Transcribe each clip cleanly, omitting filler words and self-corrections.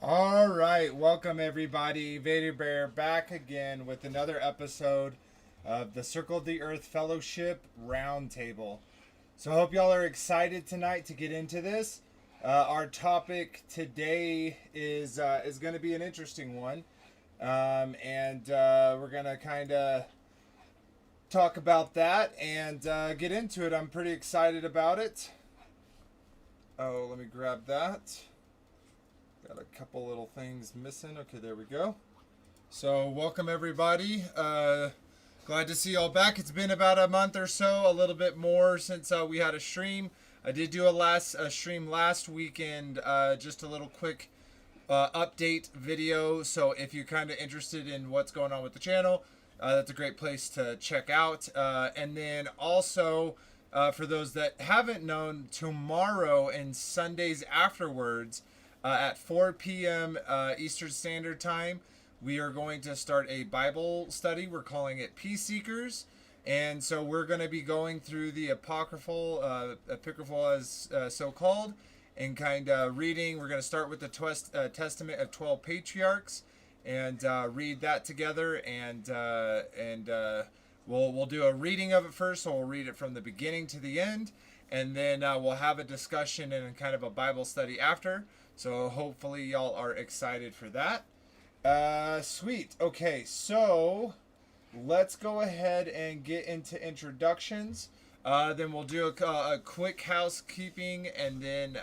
All right, welcome everybody. Vader Bear back again with another episode of the Circle of the Earth Fellowship Roundtable. So I hope y'all are excited tonight to get into this. Our topic today is going to be an interesting one, and we're going to kind of talk about that and get into it. I'm pretty excited about it. Oh, let me grab that. Got a couple little things missing. Okay, there we go. So, welcome everybody. Glad to see y'all back. It's been about a month or so, a little bit more since we had a stream. I did do a stream last weekend, just a little quick update video. So, if you're kind of interested in what's going on with the channel, that's a great place to check out. And then also, for those that haven't known, tomorrow and Sundays afterwards, at 4 p.m. Eastern Standard Time, we are going to start a Bible study. We're calling it Peace Seekers. And so we're going to be going through the Apocryphal as so called, and kind of reading. We're going to start with the Testament of 12 Patriarchs and read that together. And we'll do a reading of it first. So we'll read it from the beginning to the end. And then we'll have a discussion and kind of a Bible study after. So hopefully y'all are excited for that. Sweet. Okay, so let's go ahead and get into introductions. Then we'll do a quick housekeeping, and then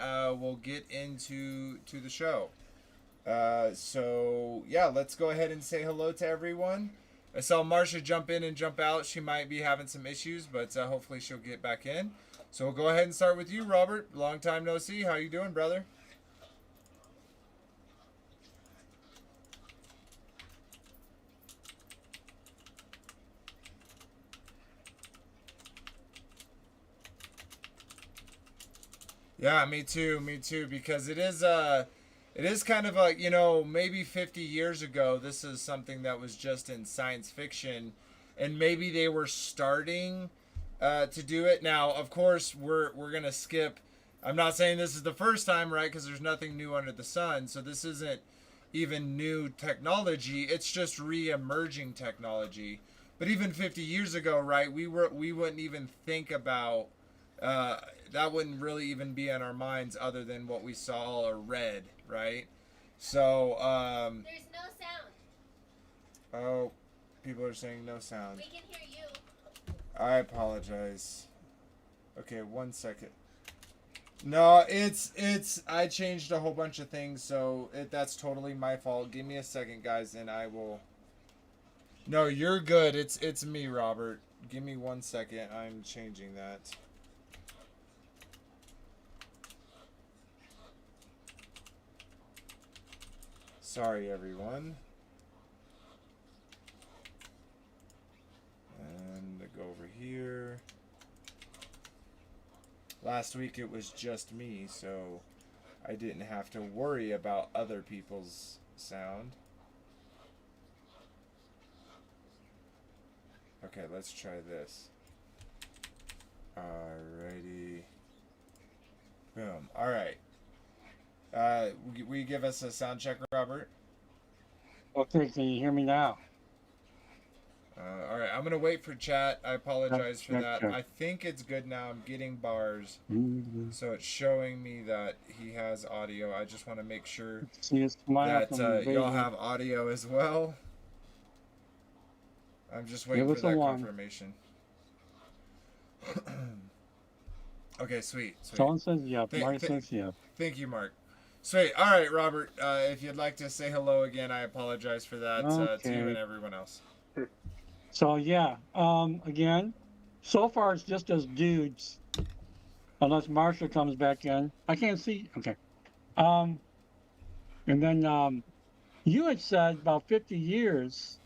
we'll get into the show. So yeah, let's go ahead and say hello to everyone. I saw Marsha jump in and jump out. She might be having some issues, but hopefully she'll get back in. So we'll go ahead and start with you, Robert. Long time no see. How you doing, brother? Yeah, me too, because it is kind of a, maybe 50 years ago, this is something that was just in science fiction, and maybe they were starting to do it. Now, of course, we're going to skip. I'm not saying this is the first time, right, because there's nothing new under the sun, so this isn't even new technology, it's just re-emerging technology. But even 50 years ago, right, we wouldn't even think about uh, that wouldn't really even be in our minds other than what we saw or read, right? So, There's no sound. oh, people are saying no sound. We can hear you. I apologize. Okay, 1 second. No, I changed a whole bunch of things, so that's totally my fault. Give me a second, guys, and I will. No, you're good. It's me, Robert. Give me 1 second. I'm changing that. Sorry, everyone. And go over here. Last week it was just me, so I didn't have to worry about other people's sound. Okay, let's try this. Alrighty. Boom. Alright. Will you give us a sound check, Robert? Okay, can you hear me now? All right, I'm gonna wait for chat. I apologize for Check, that. check. I think it's good now. I'm getting bars, Mhm. so it's showing me that he has audio. I just want to make sure See, it's smile that from the baby. y'all have audio as well. I'm just waiting Give for us a that one. confirmation. Okay, sweet. Someone says yeah. Th- Marty th- says yeah. Thank you, Mark. Sweet. All right, Robert. If you'd like to say hello again, I apologize for that to you Okay. and everyone else. So yeah. Again, so far it's just us dudes, unless Marsha comes back in. I can't see. Okay. Um, and then you had said about 50 years,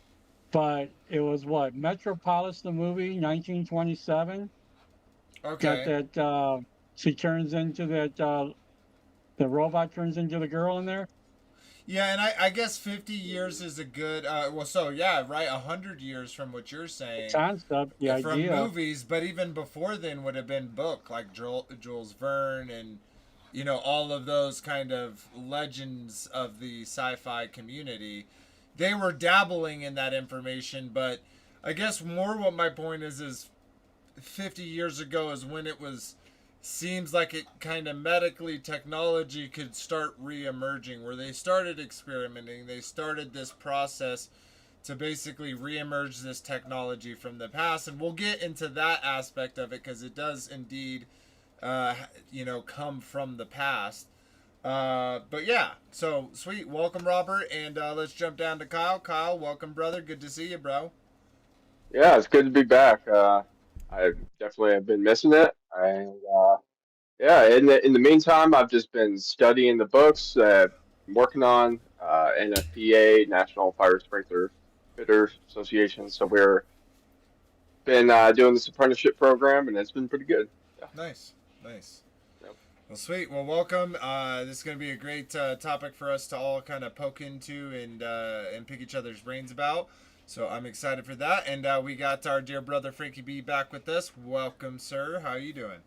but it was what Metropolis the movie 1927. Got Okay. that she turns into that the robot turns into the girl in there. Yeah, and I guess 50 years is a good. Well, so yeah, right. 100 years from what you're The saying, concept, the from idea. movies, but even before then would have been book like Jules Verne and all of those kind of legends of the sci-fi community, they were dabbling in that information. But I guess more what my point is 50 years ago is when it was seems like it kind of medically technology could start re-emerging, where they started experimenting, they started this process to basically re-emerge this technology from the past. And we'll get into that aspect of it because it does indeed come from the past. But yeah, so sweet. Welcome, Robert, and let's jump down to Kyle. Kyle, welcome, brother. Good to see you, bro. Yeah, it's good to be back. I definitely have been missing it. And yeah, in the meantime, I've just been studying the books that I'm working on, NFPA, National Fire Sprinkler Fitter Association. So we're been doing this apprenticeship program, and it's been pretty good. Yeah. Nice, nice. Yep. Well, sweet. Well, welcome. This is going to be a great topic for us to all kind of poke into and pick each other's brains about. So I'm excited for that. And we got our dear brother Frankie B back with us. Welcome, sir. How are you doing?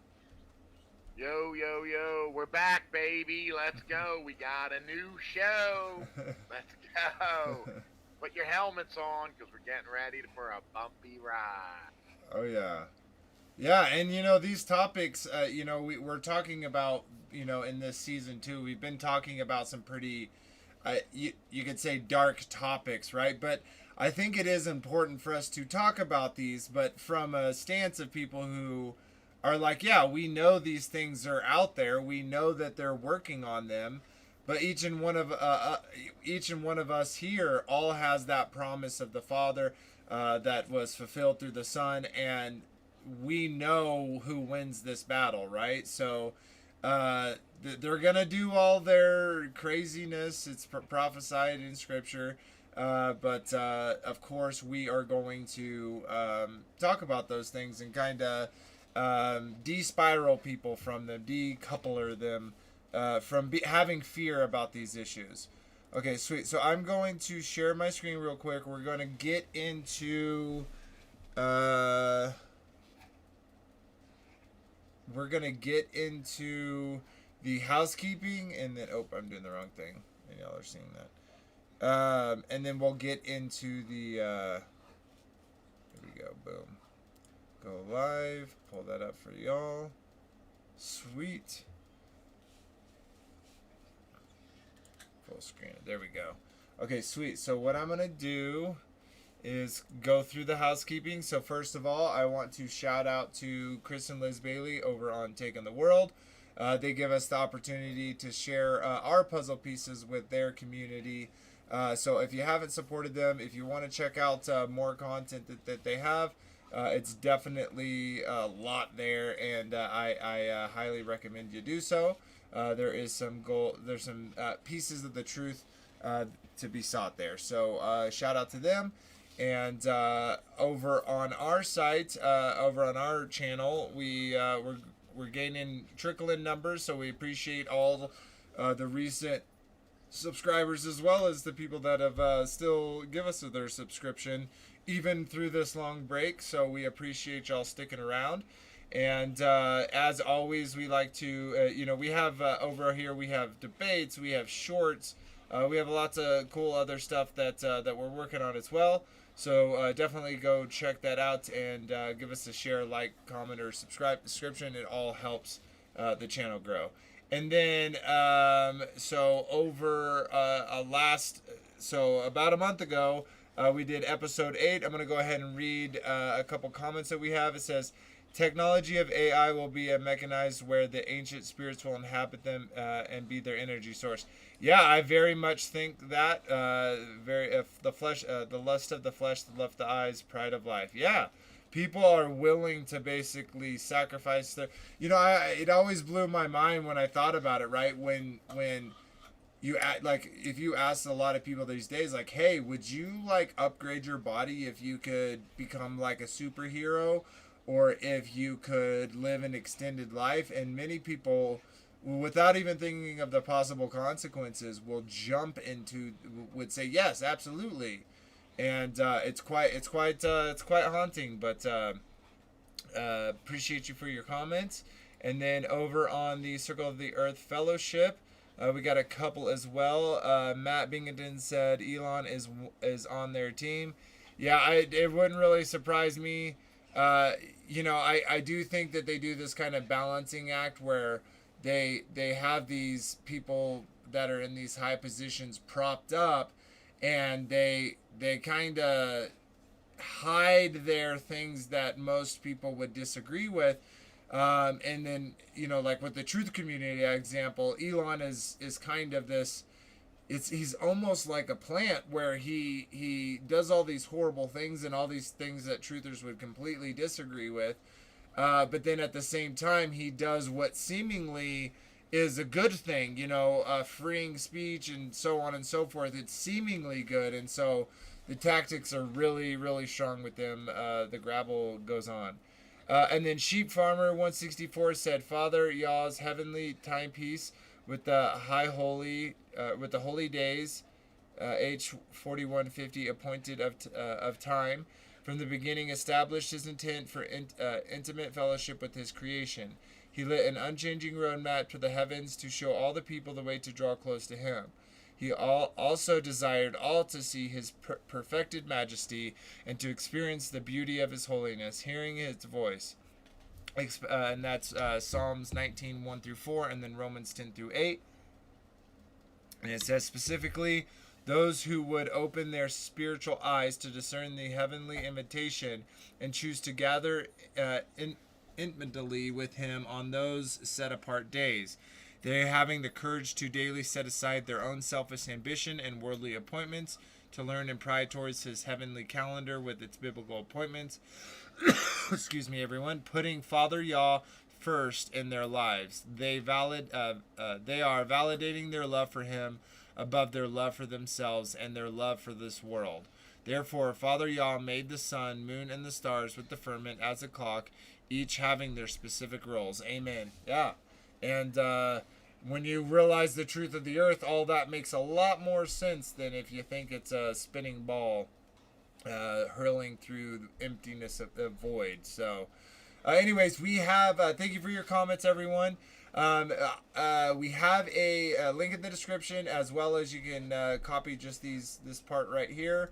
Yo, yo, yo, we're back, baby. Let's go. We got a new show. Let's go. Put your helmets on because we're getting ready for a bumpy ride. Oh, yeah. Yeah, and these topics, we're talking about, in this season too, we've been talking about some pretty, you could say dark topics, right? But I think it is important for us to talk about these, but from a stance of people who are like, yeah, we know these things are out there. We know that they're working on them, but each and one of us here all has that promise of the Father that was fulfilled through the Son, and we know who wins this battle, right? So they're gonna do all their craziness. It's prophesied in Scripture. But of course, we are going to talk about those things and kind of de-spiral people from them, decoupler them from having fear about these issues. Okay, sweet. So I'm going to share my screen real quick. We're going to get into the housekeeping, and then I'm doing the wrong thing, and y'all are seeing that. And then we'll get into the here we go, boom, go live, pull that up for y'all. Sweet. Full screen, there we go. Okay, sweet. So what I'm gonna do is go through the housekeeping. So first of all, I want to shout out to Chris and Liz Bailey over on Taking the World. They give us the opportunity to share our puzzle pieces with their community. So if you haven't supported them, if you want to check out more content that they have, it's definitely a lot there, and I highly recommend you do so. There's some pieces of the truth to be sought there. So shout out to them. And over on our site, over on our channel, we're gaining trickling numbers, so we appreciate all the recent subscribers as well as the people that have still give us their subscription even through this long break. So we appreciate y'all sticking around. And as always, we like to we have over here we have debates, we have shorts, we have lots of cool other stuff that we're working on as well. So definitely go check that out and give us a share, like, comment, or subscription. It all helps the channel grow. And then so over about a month ago, we did episode 8. I'm going to go ahead and read a couple comments that we have. It says, technology of AI will be a mechanized where the ancient spirits will inhabit them and be their energy source. Yeah, I very much think that. The lust of the flesh, the lust of the eyes, pride of life. Yeah, people are willing to basically sacrifice their. It always blew my mind when I thought about it. Right, when you if you ask a lot of people these days, like, hey, would you upgrade your body if you could become like a superhero, or if you could live an extended life? And many people, without even thinking of the possible consequences, would say yes, absolutely. And it's quite haunting. But appreciate you for your comments. And then over on the Circle of the Earth Fellowship, we got a couple as well. Matt Binghamton said Elon is on their team. Yeah, it wouldn't really surprise me. I do think that they do this kind of balancing act where they have these people that are in these high positions propped up, and they kind of hide their things that most people would disagree with. And then, like with the truth community example, Elon is kind of this, he's almost like a plant where he does all these horrible things and all these things that truthers would completely disagree with. But then at the same time, he does what seemingly is a good thing, freeing speech and so on and so forth. It's seemingly good. And so the tactics are really, really strong with them. The grapple goes on. And then Sheep Farmer 164 said, Father Yah's heavenly timepiece with the with the holy days, H 4150 appointed of time, from the beginning established his intent for intimate fellowship with his creation. He lit an unchanging roadmap to the heavens to show all the people the way to draw close to him. He also desired all to see his perfected majesty and to experience the beauty of his holiness, hearing his voice. And that's Psalms 19, 1 through 4, and then Romans 10 through 8. And it says specifically, those who would open their spiritual eyes to discern the heavenly invitation and choose to gather intimately with him on those set apart days. They having the courage to daily set aside their own selfish ambition and worldly appointments to learn and pry towards his heavenly calendar with its biblical appointments. Excuse me, everyone. Putting Father Yah first in their lives. They are validating their love for him above their love for themselves and their love for this world. Therefore, Father Yah made the sun, moon, and the stars with the firmament as a clock, each having their specific roles. Amen. Yeah. And when you realize the truth of the earth, all that makes a lot more sense than if you think it's a spinning ball hurling through the emptiness of the void. So, anyways, we have, thank you for your comments, everyone. We have a link in the description, as well as you can copy just this part right here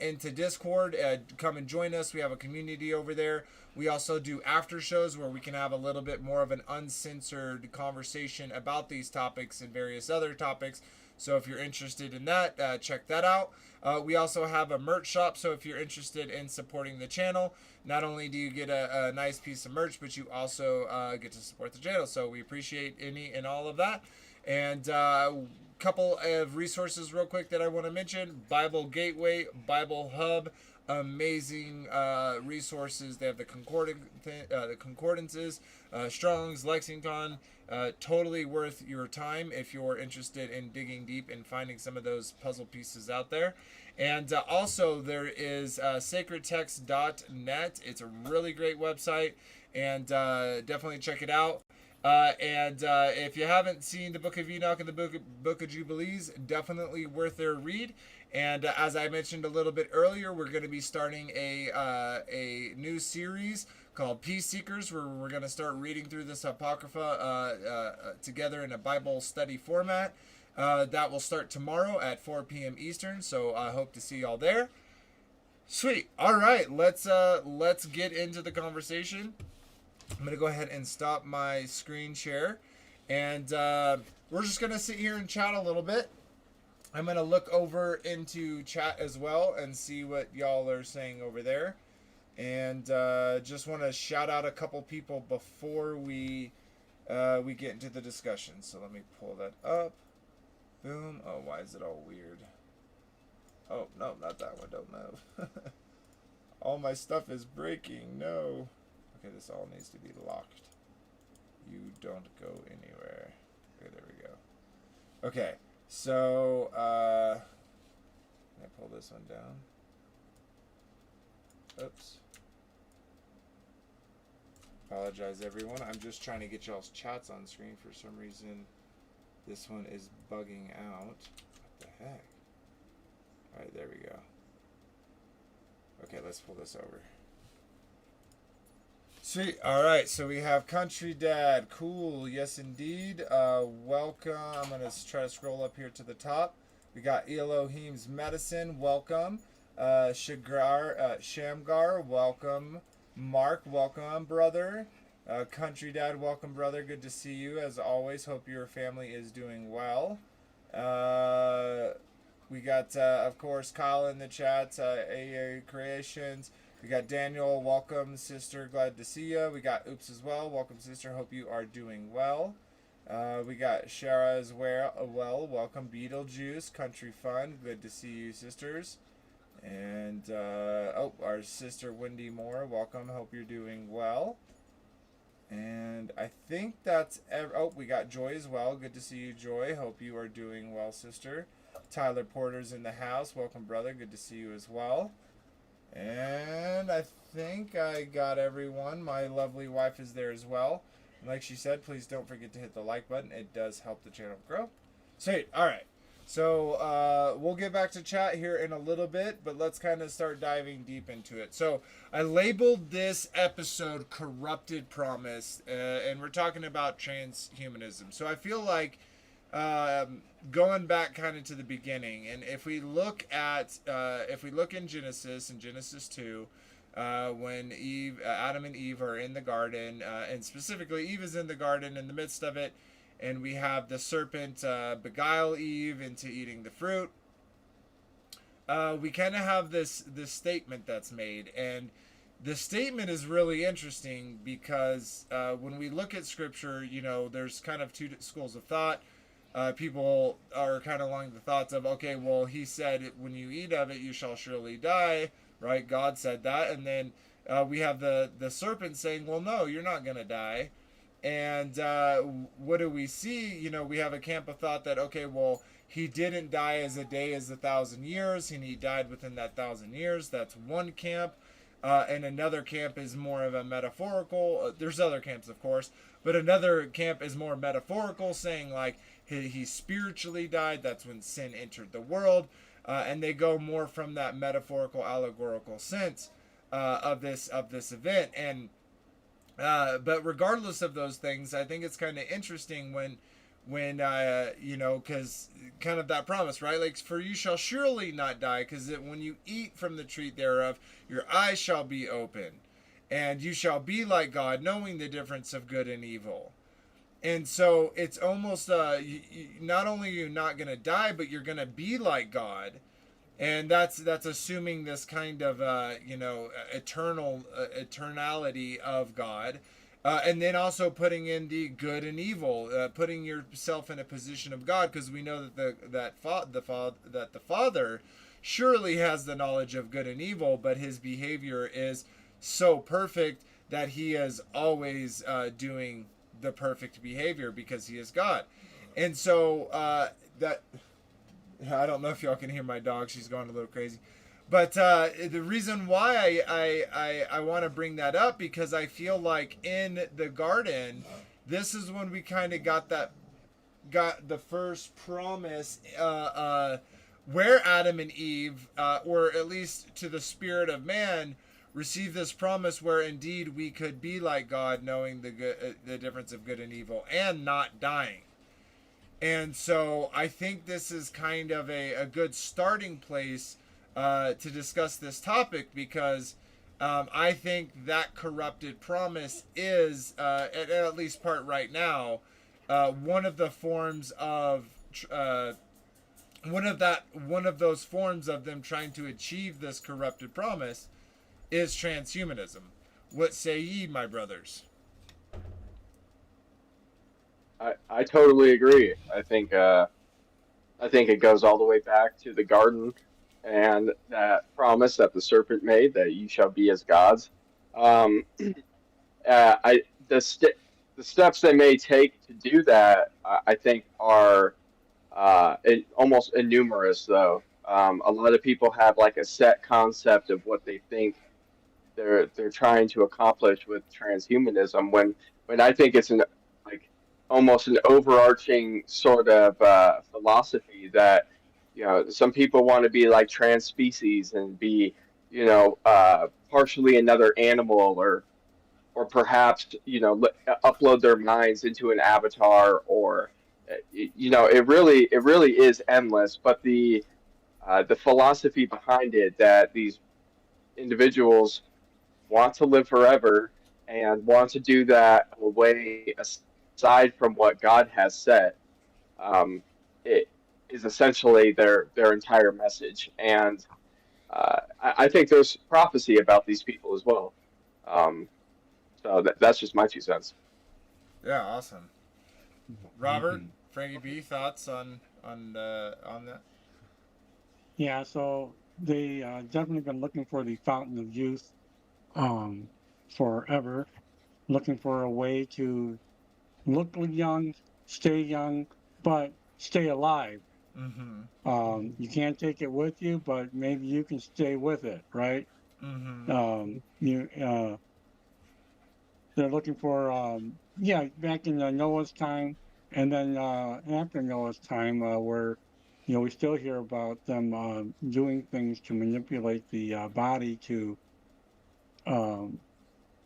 into Discord. Come and join us. We have a community over there. We also do after shows where we can have a little bit more of an uncensored conversation about these topics and various other topics. So if you're interested in that, check that out. We also have a merch shop. So if you're interested in supporting the channel, not only do you get a nice piece of merch, but you also get to support the channel. So we appreciate any and all of that. And couple of resources real quick that I want to mention. Bible Gateway, Bible Hub, amazing resources. They have the concordances, Strong's, Lexicon, totally worth your time if you're interested in digging deep and finding some of those puzzle pieces out there. And also there is sacredtext.net. It's a really great website, and definitely check it out. And if you haven't seen the Book of Enoch and the Book of Jubilees, definitely worth their read. And as I mentioned a little bit earlier, we're going to be starting a new series called Peace Seekers, where we're going to start reading through this Apocrypha together in a Bible study format. That will start tomorrow at 4 p.m. Eastern, so I hope to see y'all there. Sweet. All right, let's get into the conversation. I'm going to go ahead and stop my screen share, and we're just going to sit here and chat a little bit. I'm going to look over into chat as well and see what y'all are saying over there. And just want to shout out a couple people before we get into the discussion. So let me pull that up. Boom. Oh, why is it all weird? Oh, no, not that one. Don't move. All my stuff is breaking. No. Okay, this all needs to be locked. You don't go anywhere. Okay, there we go. Okay, so, can I pull this one down? Oops. Apologize, everyone. I'm just trying to get y'all's chats on screen. For some reason, this one is bugging out. What the heck? Alright, there we go. Okay, let's pull this over. Sweet. All right. So we have Country Dad. Cool. Yes, indeed. Welcome. I'm going to try to scroll up here to the top. We got Elohim's Medicine. Welcome. Shamgar. Welcome. Mark. Welcome, brother. Country Dad. Welcome, brother. Good to see you as always. Hope your family is doing well. We got, of course, Kyle in the chat. AA Creations. We got Daniel, welcome, sister, glad to see you. We got Oops as well, welcome, sister, hope you are doing well. We got Shara as well, welcome, Beetlejuice, Country Fun, good to see you, sisters. And, our sister Wendy Moore, welcome, hope you're doing well. And I think that's, we got Joy as well, good to see you, Joy, hope you are doing well, sister. Tyler Porter's in the house, welcome, brother, good to see you as well. And I think I got everyone. My lovely wife is there as well. And like she said, please don't forget to hit the like button. It does help the channel grow. Sweet. All right. So we'll get back to chat here in a little bit, but let's kind of start diving deep into it. So I labeled this episode Corrupted Promise, and we're talking about transhumanism. So I feel like going back kind of to the beginning, and if we look in Genesis 2, when Adam and Eve are in the garden, and specifically Eve is in the garden in the midst of it, and we have the serpent beguile Eve into eating the fruit. We kind of have this statement that's made, and the statement is really interesting because when we look at Scripture, there's kind of two schools of thought. People are kind of along the thoughts of, okay, well, he said, when you eat of it, you shall surely die, right? God said that. And then we have the serpent saying, well, no, you're not going to die. And what do we see? We have a camp of thought that, okay, well, he didn't die as a day as 1,000 years, and he died within that 1,000 years. That's one camp. And another camp is more of a metaphorical. There's other camps, of course, but another camp is more metaphorical, saying like he spiritually died. That's when sin entered the world, and they go more from that metaphorical, allegorical sense of this event. And but regardless of those things, I think it's kind of interesting when because kind of that promise, right? Like, for you shall surely not die, because when you eat from the tree thereof, your eyes shall be open, and you shall be like God, knowing the difference of good and evil. And so it's almost not only are you not going to die, but you're going to be like God. And that's assuming this kind of eternality of God, and then also putting in the good and evil, putting yourself in a position of God, because we know that the Father surely has the knowledge of good and evil, but his behavior is so perfect that he is always doing the perfect behavior because he is God. And so that. I don't know if y'all can hear my dog. She's going a little crazy. But the reason why I want to bring that up, because I feel like in the garden, this is when we kind of got the first promise where Adam and Eve, or at least to the spirit of man, received this promise where indeed we could be like God, knowing the difference of good and evil, and not dying. And so I think this is kind of a good starting place to discuss this topic, because I think that corrupted promise is, at least part right now, one of the forms of one of those forms of them trying to achieve this corrupted promise is transhumanism. What say ye, my brothers? I totally agree. I think it goes all the way back to the garden and that promise that the serpent made, that you shall be as gods. Um, I the steps they may take to do that, I think, are almost innumerous. Though a lot of people have like a set concept of what they think they're trying to accomplish with transhumanism, when I think it's like almost an overarching sort of philosophy that, some people want to be like trans species and be, partially another animal, or or perhaps upload their minds into an avatar, or it really is endless. But the philosophy behind it, that these individuals want to live forever and want to do that away aside from what God has set, um, it is essentially their entire message. And I think there's prophecy about these people as well. Um, so that's just my 2 cents. Yeah, awesome. Robert, Frankie B, thoughts on that? Yeah, so they definitely been looking for the fountain of youth um, forever, looking for a way to look young, stay young, but stay alive. Mm-hmm. You can't take it with you, but maybe you can stay with it, right? Mm-hmm. You They're looking for yeah, back in Noah's time, and then after Noah's time, where we still hear about them doing things to manipulate the body to um,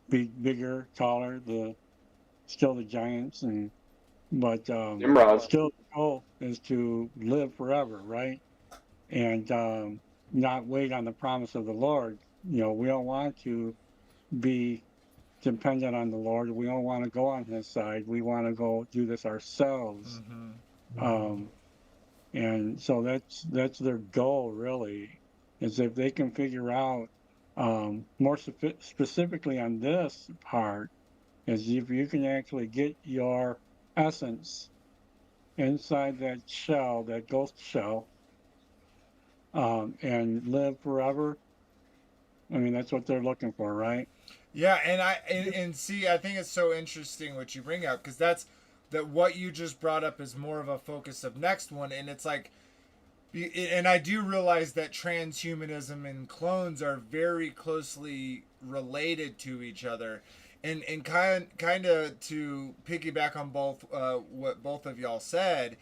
be bigger, taller, still the giants, and but Nimrod. still the goal is to live forever, right? And not wait on the promise of the Lord. We don't want to be dependent on the Lord. We don't want to go on His side. We want to go do this ourselves. Mm-hmm. Um, and so that's their goal, really, is if they can figure out more specifically on this part, is if you can actually get your essence inside that shell, that ghost shell, and live forever. I mean, that's what they're looking for, right? Yeah, and see, I think it's so interesting what you bring up, because that what you just brought up is more of a focus of next one, and it's like, and I do realize that transhumanism and clones are very closely related to each other, and kind of to piggyback on both what both of y'all said.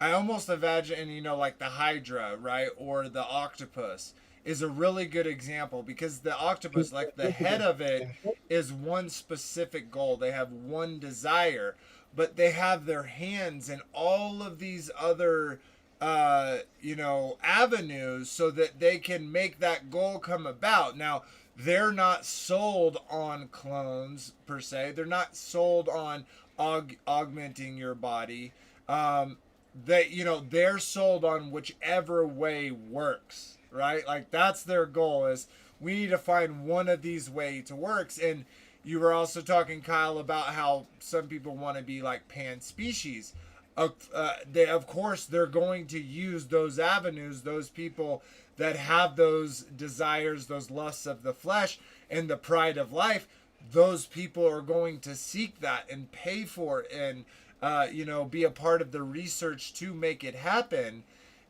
I almost imagine, like the Hydra, right, or the octopus is a really good example, because the octopus, like the head of it, is one specific goal. They have one desire, but they have their hands in all of these other avenues so that they can make that goal come about. Now, they're not sold on clones per se. They're not sold on augmenting your body. They're sold on whichever way works, right? Like, that's their goal, is we need to find one of these way to works. And you were also talking, Kyle, about how some people want to be like pan species. Of course, they're going to use those avenues, those people that have those desires, those lusts of the flesh, and the pride of life. Those people are going to seek that and pay for it, and be a part of the research to make it happen.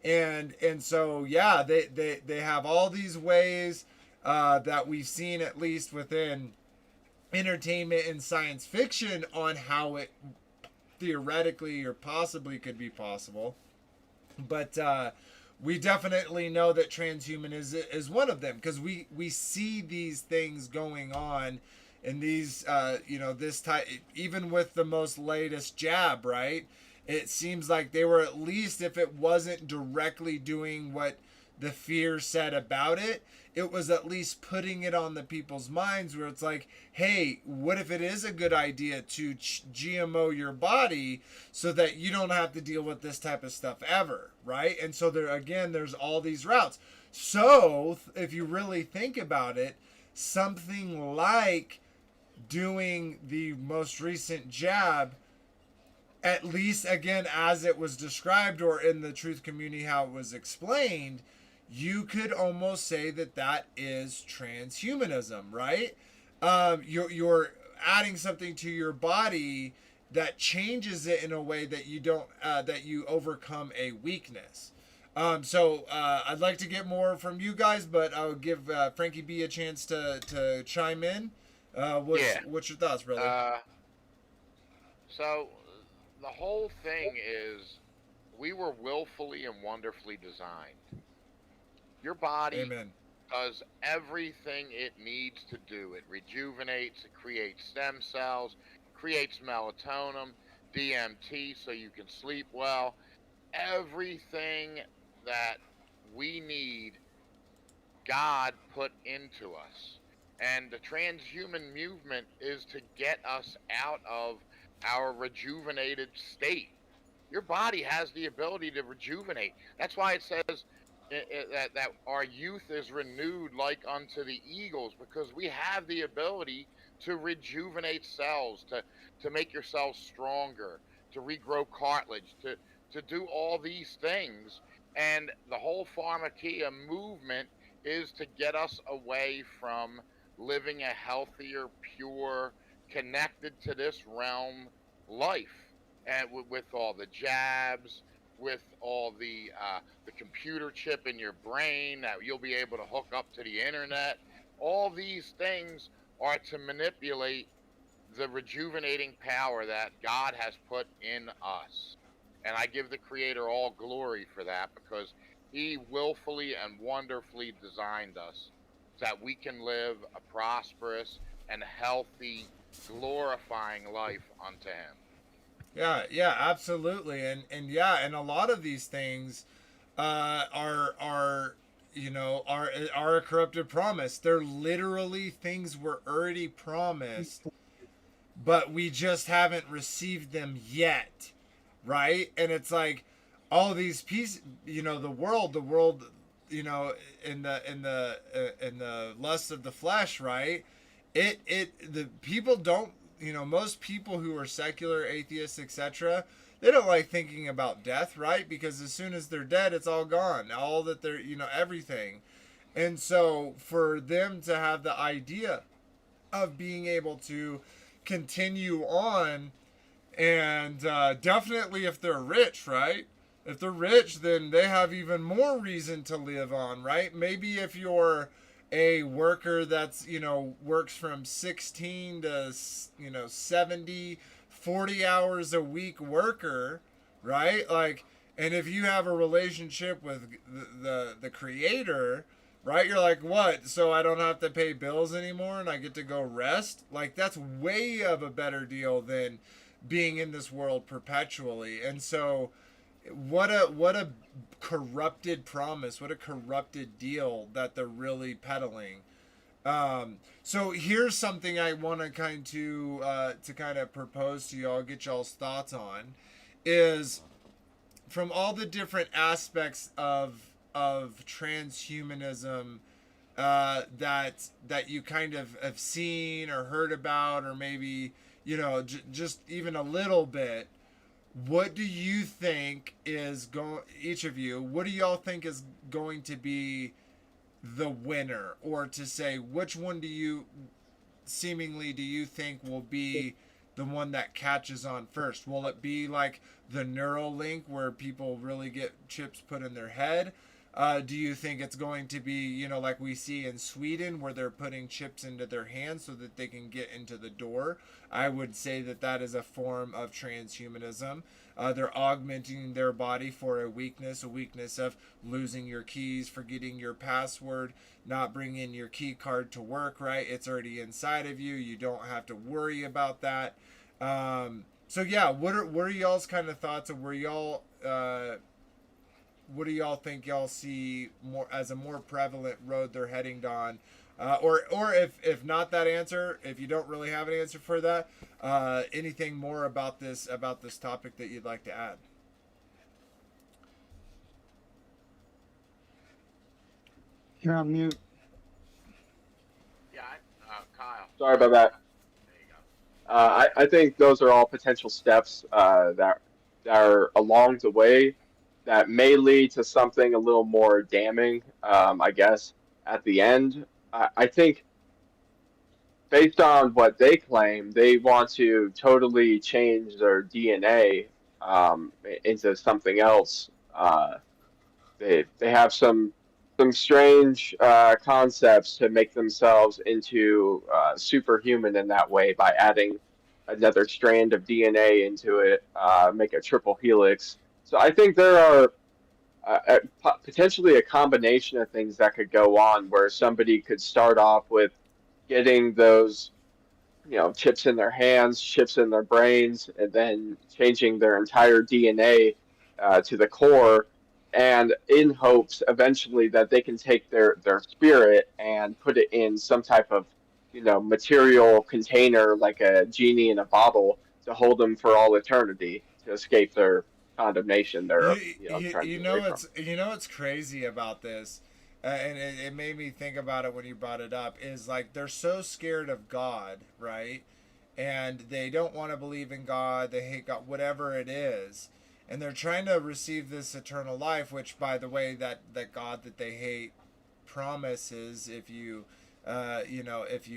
And so, yeah, they have all these ways that we've seen, at least within entertainment and science fiction, on how it theoretically or possibly could be possible. But we definitely know that transhumanism is one of them, because we see these things going on, and these this type, even with the most latest jab, right? It seems like they were, at least if it wasn't directly doing what the fear said about it, it was at least putting it on the people's minds, where it's like, hey, what if it is a good idea to GMO your body so that you don't have to deal with this type of stuff ever, right? And so there's all these routes. So if you really think about it, something like doing the most recent jab, at least again as it was described, or in the truth community how it was explained, you could almost say that is transhumanism, right? You're adding something to your body that changes it in a way that you don't that you overcome a weakness. So I'd like to get more from you guys, but I'll give Frankie B a chance to chime in. What's your thoughts, brother? So the whole thing is, we were willfully and wonderfully designed. Your body Amen. does everything it needs to do. It rejuvenates, it creates stem cells, creates melatonin, DMT so you can sleep well. Everything that we need, God put into us. And the transhuman movement is to get us out of our rejuvenated state. Your body has the ability to rejuvenate. That's why it says that our youth is renewed like unto the eagles, because we have the ability to rejuvenate cells, to make your cells stronger, to regrow cartilage, to do all these things. And the whole pharmakeia movement is to get us away from living a healthier, pure, connected to this realm life, and with all the jabs, with all the computer chip in your brain that you'll be able to hook up to the internet. All these things are to manipulate the rejuvenating power that God has put in us. And I give the Creator all glory for that, because He willfully and wonderfully designed us so that we can live a prosperous and healthy, glorifying life unto Him. Yeah, absolutely, and a lot of these things are are a corrupted promise. They're literally things we're already promised, but we just haven't received them yet, right? And it's like all these pieces, the world, in the lust of the flesh, right? The people don't, most people who are secular atheists, etc., they don't like thinking about death, right? Because as soon as they're dead, it's all gone, all that they're, everything. And so for them to have the idea of being able to continue on, and definitely if they're rich, right? If they're rich, then they have even more reason to live on, right? Maybe if you're a worker that's, works from 16 to, 70, 40 hours a week worker, right? Like, and if you have a relationship with the creator, right? You're like, what? So I don't have to pay bills anymore and I get to go rest? Like, that's way of a better deal than being in this world perpetually. And so what a corrupted promise, what a corrupted deal that they're really peddling. So here's something I want to kind of propose to y'all, get y'all's thoughts on, is from all the different aspects of transhumanism that you kind of have seen or heard about, or maybe just even a little bit. What do you think is going? Each of you, what do y'all think is going to be the winner, or to say which one do you think will be the one that catches on first? Will it be like the Neuralink where people really get chips put in their head? Do you think it's going to be, like we see in Sweden where they're putting chips into their hands so that they can get into the door? I would say that is a form of transhumanism. They're augmenting their body for a weakness of losing your keys, forgetting your password, not bringing your key card to work, right? It's already inside of you. You don't have to worry about that. So yeah, what are y'all's kind of thoughts of where y'all, what do y'all think y'all see more as a more prevalent road they're heading down? Or if not that answer, if you don't really have an answer for that, anything more about this topic that you'd like to add? You're on mute. Yeah, Kyle. Sorry about that. There you go. I think those are all potential steps that are along the way that may lead to something a little more damning, I guess, at the end. I think based on what they claim, they want to totally change their DNA into something else. They have some strange concepts to make themselves into superhuman in that way by adding another strand of DNA into it, make a triple helix. So I think there are potentially a combination of things that could go on where somebody could start off with getting those, chips in their hands, chips in their brains, and then changing their entire DNA to the core, and in hopes eventually that they can take their spirit and put it in some type of, material container like a genie in a bottle to hold them for all eternity to escape their condemnation they're, trying to You get away know from. what's crazy about this, and it made me think about it when you brought it up. Is like they're so scared of God, right? And they don't want to believe in God. They hate God, whatever it is, and they're trying to receive this eternal life. Which, by the way, that God that they hate promises if you, if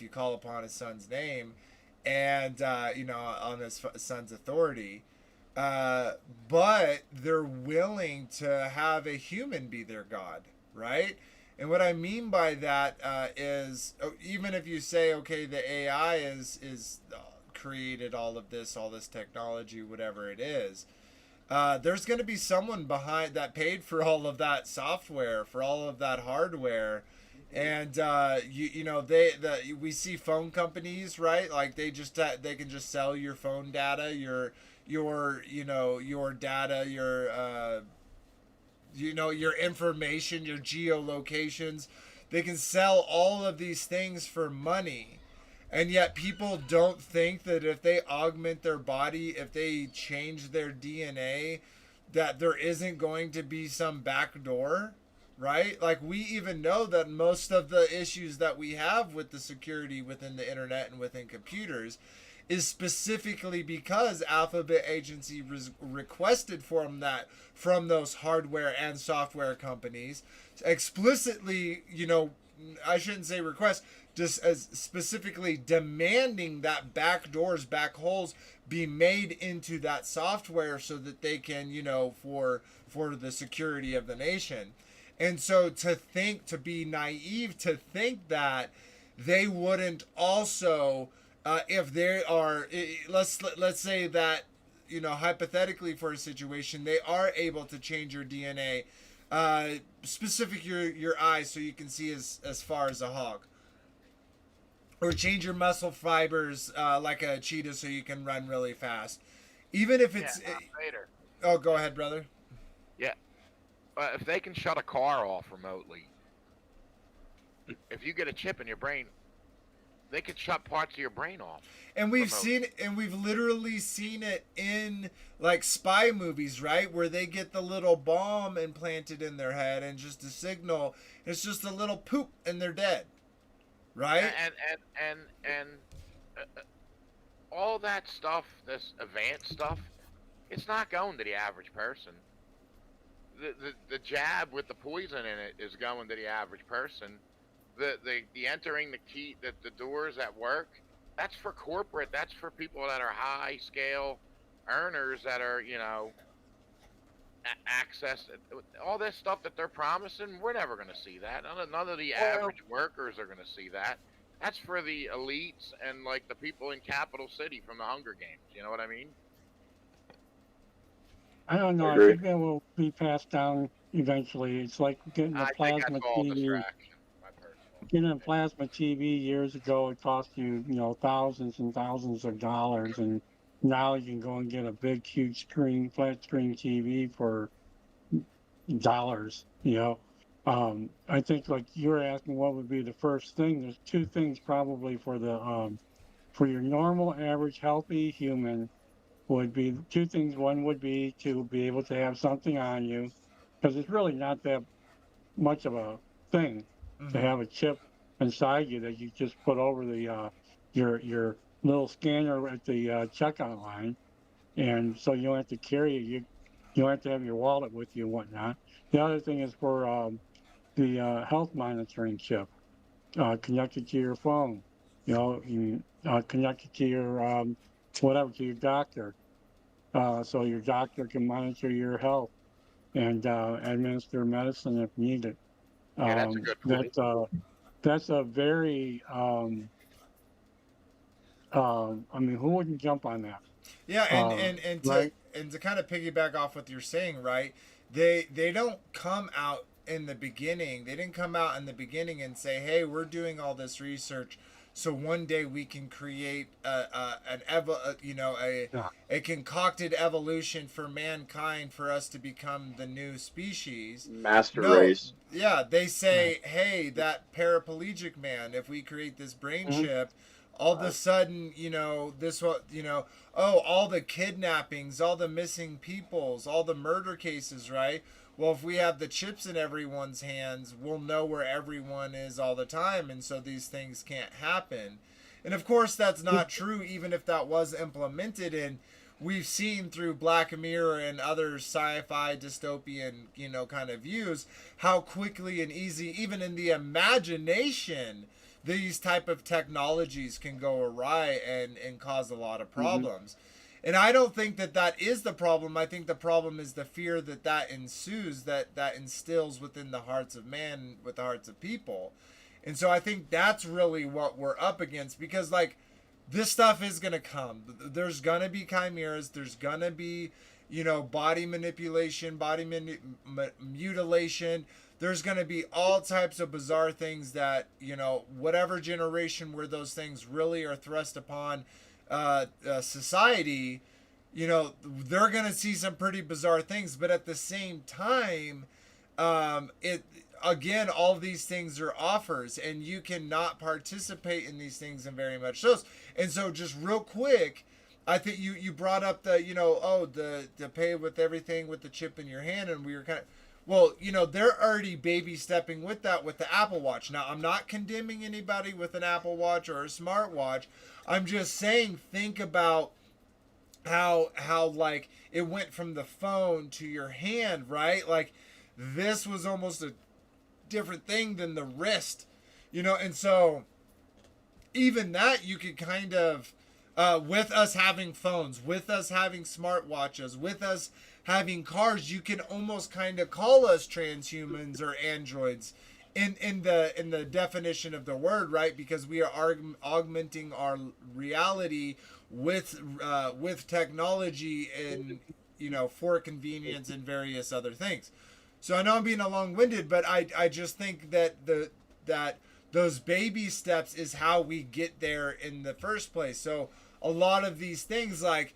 you call upon His Son's name, and on His Son's authority. Uh, but they're willing to have a human be their god, right? And what I mean by that is, even if you say, okay, the AI is created all this technology, whatever it is, there's going to be someone behind that paid for all of that software, for all of that hardware. And we see phone companies, right? Like they can just sell your phone data, your data, your information, your geolocations. They can sell all of these things for money. And yet people don't think that if they augment their body, if they change their DNA, that there isn't going to be some back door, right? Like we even know that most of the issues that we have with the security within the internet and within computers is specifically because Alphabet Agency requested from those hardware and software companies explicitly, I shouldn't say request, just as specifically demanding that back doors, back holes be made into that software so that they can, for the security of the nation. And so to be naive to think that they wouldn't also, if they are, let's say that, hypothetically for a situation, they are able to change your DNA, specific your eyes so you can see as far as a hog, or change your muscle fibers like a cheetah so you can run really fast. Even if it's, Vader. oh, go ahead, brother. Yeah, if they can shut a car off remotely, if you get a chip in your brain, they could shut parts of your brain off. And we've literally seen it in like spy movies, right? Where they get the little bomb implanted in their head and just a signal, it's just a little poop and they're dead. Right? And all that stuff, this advanced stuff, it's not going to the average person. The jab with the poison in it is going to the average person. The entering the key, the doors at work, that's for corporate. That's for people that are high scale earners that are access all this stuff that they're promising. We're never going to see that. None of the average workers are going to see that. That's for the elites and like the people in Capital City from the Hunger Games. You know what I mean? I don't know. I I agree. think that will be passed down eventually. It's like getting a I think that's plasma all TV. distraction. My personal Getting a opinion. plasma TV years ago, it cost you, thousands and thousands of dollars, and now you can go and get a big, huge screen, flat screen TV for dollars. I think like you were asking, what would be the first thing? There's two things probably for your normal, average, healthy human would be two things. One would be to be able to have something on you, because it's really not that much of a thing to Mm-hmm. have a chip inside you that you just put over the your little scanner at the checkout line, and so you don't have to carry it. You don't have to have your wallet with you and whatnot. The other thing is for the health monitoring chip connected to your phone. You connect it to your whatever, to your doctor, so your doctor can monitor your health and administer medicine if needed. Yeah, that's a good point. That's a very I mean, who wouldn't jump on that? Yeah, Right? and to kind of piggyback off what you're saying, right? they don't come out in the beginning. They didn't come out in the beginning and say, "Hey, we're doing all this research, so one day we can create Yeah. a concocted evolution for mankind for us to become the new species." Master No, race. yeah, they say, "Hey, that paraplegic man, if we create this brain Mhm. chip, all of a sudden, this what, oh, all the kidnappings, all the missing peoples, all the murder cases, right? Well, if we have the chips in everyone's hands, we'll know where everyone is all the time, and so these things can't happen." And of course, that's not true, even if that was implemented. And we've seen through Black Mirror and other sci-fi dystopian, kind of views, how quickly and easy, even in the imagination, these type of technologies can go awry and cause a lot of problems. And I don't think that is the problem. I think the problem is the fear that ensues, that instills within the hearts of man, with the hearts of people. And so I think that's really what we're up against, because like this stuff is going to come. There's going to be chimeras. There's going to be, body manipulation, mutilation. There's going to be all types of bizarre things that, whatever generation where those things really are thrust upon society, they're going to see some pretty bizarre things. But at the same time, it again, all of these things are offers, and you cannot participate in these things in very much so. And so, just real quick, I think you brought up the the pay with everything with the chip in your hand, and we were kind of, well, they're already baby stepping with that with the Apple Watch. Now, I'm not condemning anybody with an Apple Watch or a smartwatch. I'm just saying, think about how like it went from the phone to your hand, right? Like this was almost a different thing than the wrist, and so even that you could kind of with us having phones, with us having smartwatches, with us having cars, you can almost kind of call us transhumans or androids in the definition of the word, right? Because we are augmenting our reality with technology and for convenience and various other things. So I know I'm being long-winded, but I just think that that those baby steps is how we get there in the first place. So a lot of these things, like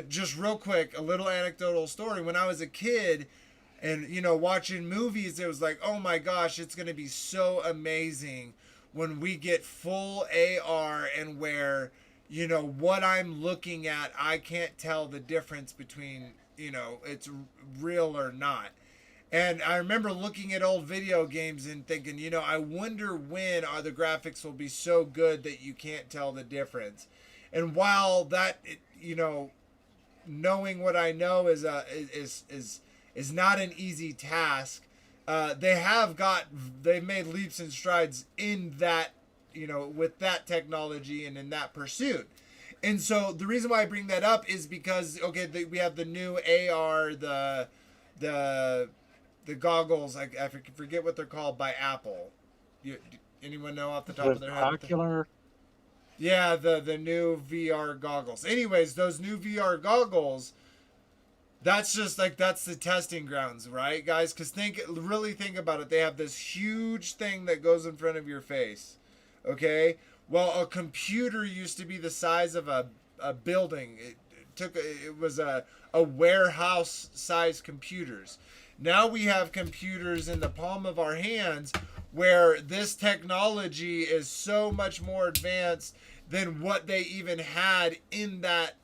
just real quick, a little anecdotal story. When I was a kid and watching movies, it was like, oh my gosh, it's gonna be so amazing when we get full AR and where what I'm looking at, I can't tell the difference between it's real or not. And I remember looking at old video games and thinking, I wonder when the graphics will be so good that you can't tell the difference. And while that, knowing what I know is not an easy task, they've made leaps and strides in that, with that technology and in that pursuit. And so the reason why I bring that up is because, we have the new AR, the goggles, I forget what they're called, by Apple. Anyone know off the top of their head? Ocular. Yeah, the new VR goggles. Anyways, those new VR goggles, that's just like, that's the testing grounds, right, guys? Because really think about it. They have this huge thing that goes in front of your face, okay? Well, a computer used to be the size of a building. It was a warehouse-sized computers. Now we have computers in the palm of our hands where this technology is so much more advanced than what they even had in that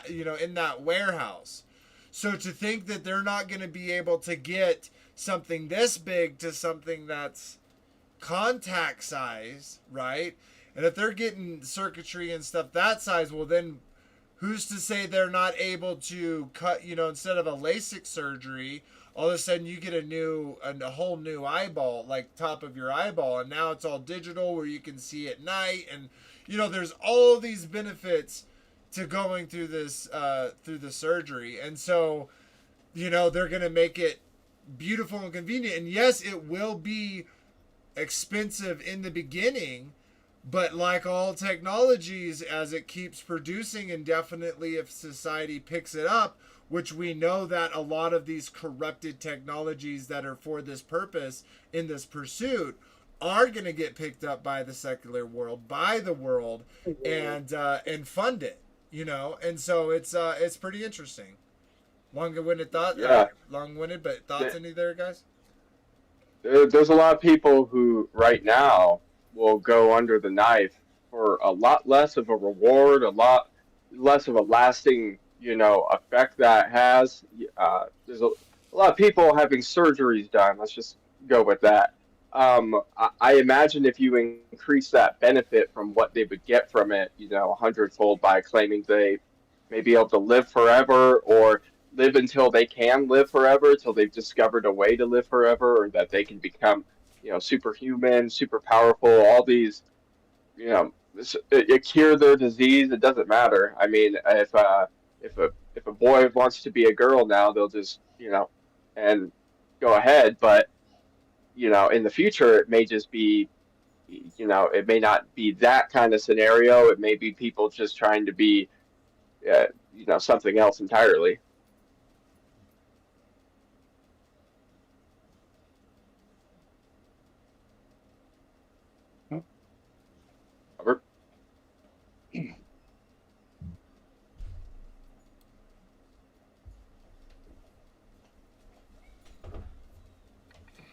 in that warehouse. So to think that they're not going to be able to get something this big to something that's contact size, right? And if they're getting circuitry and stuff that size, well then who's to say they're not able to cut, instead of a LASIK surgery, all of a sudden you get a whole new eyeball, like top of your eyeball, and now it's all digital where you can see at night, and there's all these benefits to going through this through the surgery. And so they're gonna make it beautiful and convenient, and yes, it will be expensive in the beginning, but like all technologies, as it keeps producing, and definitely if society picks it up, which we know that a lot of these corrupted technologies that are for this purpose in this pursuit are going to get picked up by the secular world, by the world, and fund it, and so it's pretty interesting. Long-winded thought, Yeah. long-winded, but thoughts any there, guys? There's a lot of people who right now will go under the knife for a lot less of a reward, a lot less of a lasting, effect that has. There's a lot of people having surgeries done. Let's just go with that. I imagine if you increase that benefit from what they would get from it, a hundredfold by claiming they may be able to live forever or live until they can live forever, until they've discovered a way to live forever, or that they can become, superhuman, super powerful, all these, cure their disease. It doesn't matter. I mean, if a boy wants to be a girl now, they'll just, and go ahead. But in the future, it may just be, it may not be that kind of scenario. It may be people just trying to be, something else entirely. Robert?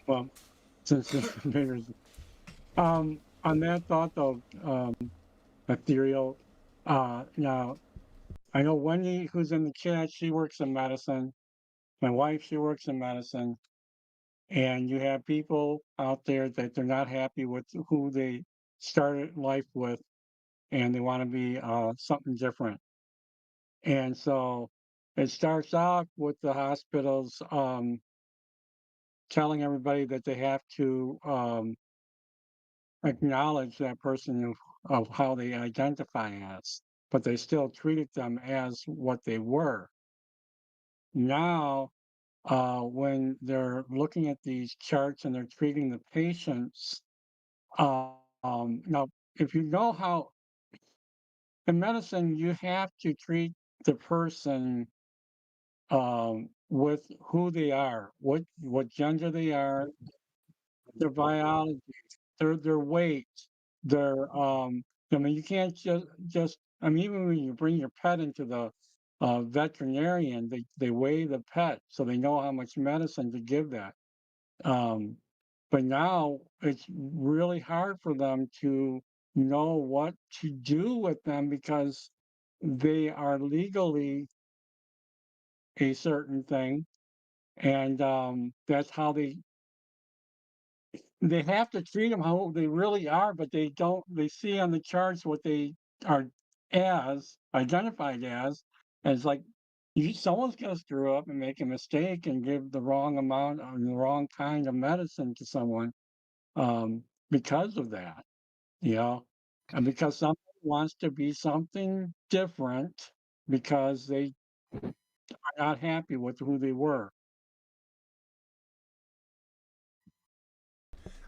Well, since there's, on that thought though, ethereal, now I know Wendy, who's in the chat, she works in medicine. My wife, she works in medicine. And you have people out there that they're not happy with who they started life with, and they want to be something different. And so it starts out with the hospitals telling everybody that they have to acknowledge that person of how they identify as, but they still treated them as what they were. Now, when they're looking at these charts and they're treating the patients, now, if you know how in medicine you have to treat the person with who they are, what gender they are, their biology, their weight, their I mean you can't just I mean even when you bring your pet into the veterinarian, they weigh the pet so they know how much medicine to give that. Um, but now it's really hard for them to know what to do with them because they are legally a certain thing, and that's how they have to treat them how they really are, but they don't. They see on the charts what they are as identified as like someone's gonna screw up and make a mistake and give the wrong amount or the wrong kind of medicine to someone because of that, you know, and because someone wants to be something different because they are not happy with who they were.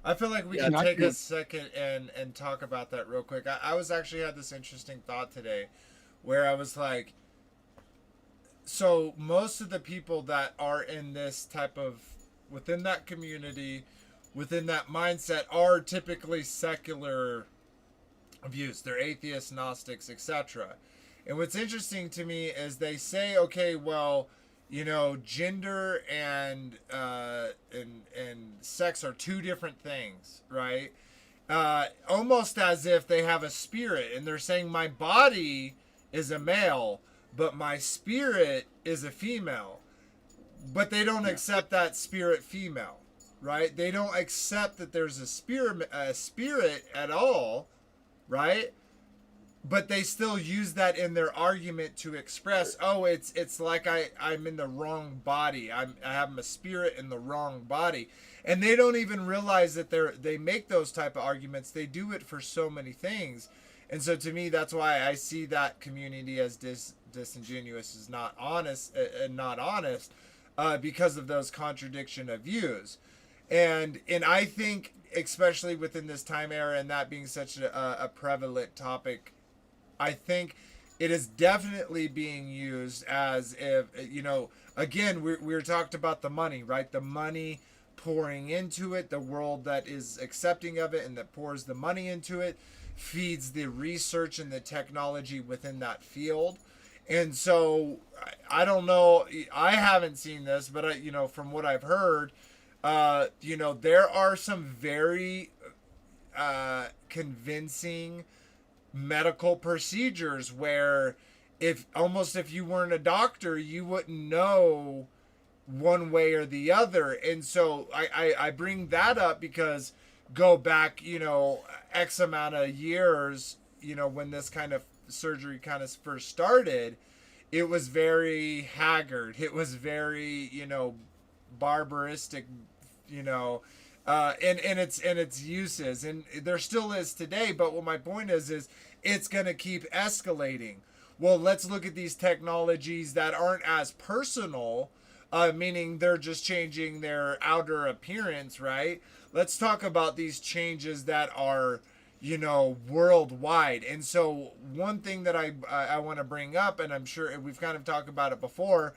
I feel like we Yeah, could Not take a you. second and talk about that real quick. I was actually had this interesting thought today where I was like, so most of the people that are in this type of within that community, within that mindset, are typically secular views. They're atheists, Gnostics, etc. And what's interesting to me is they say, okay, well, gender and sex are two different things, right? Almost as if they have a spirit, and they're saying my body is a male, but my spirit is a female. But they don't Yeah. accept that spirit female, right? They don't accept that there's a spirit at all, right? But they still use that in their argument to express, oh, it's like I'm in the wrong body. I have a spirit in the wrong body. And they don't even realize that they make those type of arguments. They do it for so many things. And so to me, that's why I see that community as disingenuous, as not honest, not honest, because of those contradiction of views. And I think, especially within this time era, and that being such a prevalent topic, I think it is definitely being used as if, again, we're talked about the money, right? The money pouring into it, the world that is accepting of it and that pours the money into it feeds the research and the technology within that field. And so I don't know, I haven't seen this, but from what I've heard, there are some very convincing medical procedures where if you weren't a doctor, you wouldn't know one way or the other. And so I bring that up because go back, X amount of years, when this kind of surgery kind of first started, it was very haggard. It was very, barbaristic, and its uses, and there still is today. But what my point is it's going to keep escalating. Well, let's look at these technologies that aren't as personal, meaning they're just changing their outer appearance, right? Let's talk about these changes that are, worldwide. And so one thing that I want to bring up, and I'm sure we've kind of talked about it before,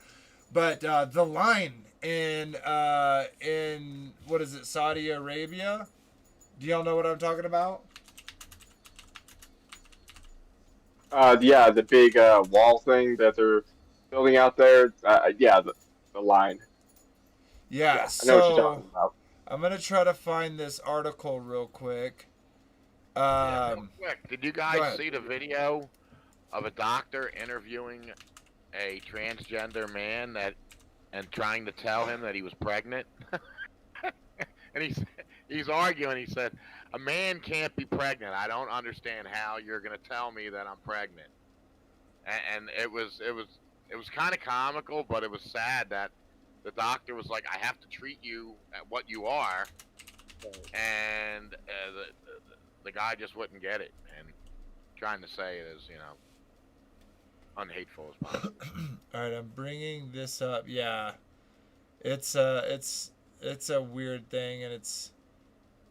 but the line in what is it, Saudi Arabia? Do y'all know what I'm talking about? Yeah, the big wall thing that they're building out there. Yeah, the line. Yeah, Yeah, I know what you're so talking about. I'm gonna try to find this article real quick. Yeah, real quick. Did you Go guys ahead. see the video of a doctor interviewing a transgender man and trying to tell him that he was pregnant? And he's arguing. He said, "A man can't be pregnant. I don't understand how you're going to tell me that I'm pregnant." And it was kind of comical, but it was sad that the doctor was like, "I have to treat you at what you are," and the guy just wouldn't get it, and trying to say it as unhateful as possible. All right, I'm bringing this up. Yeah, it's it's a weird thing, and it's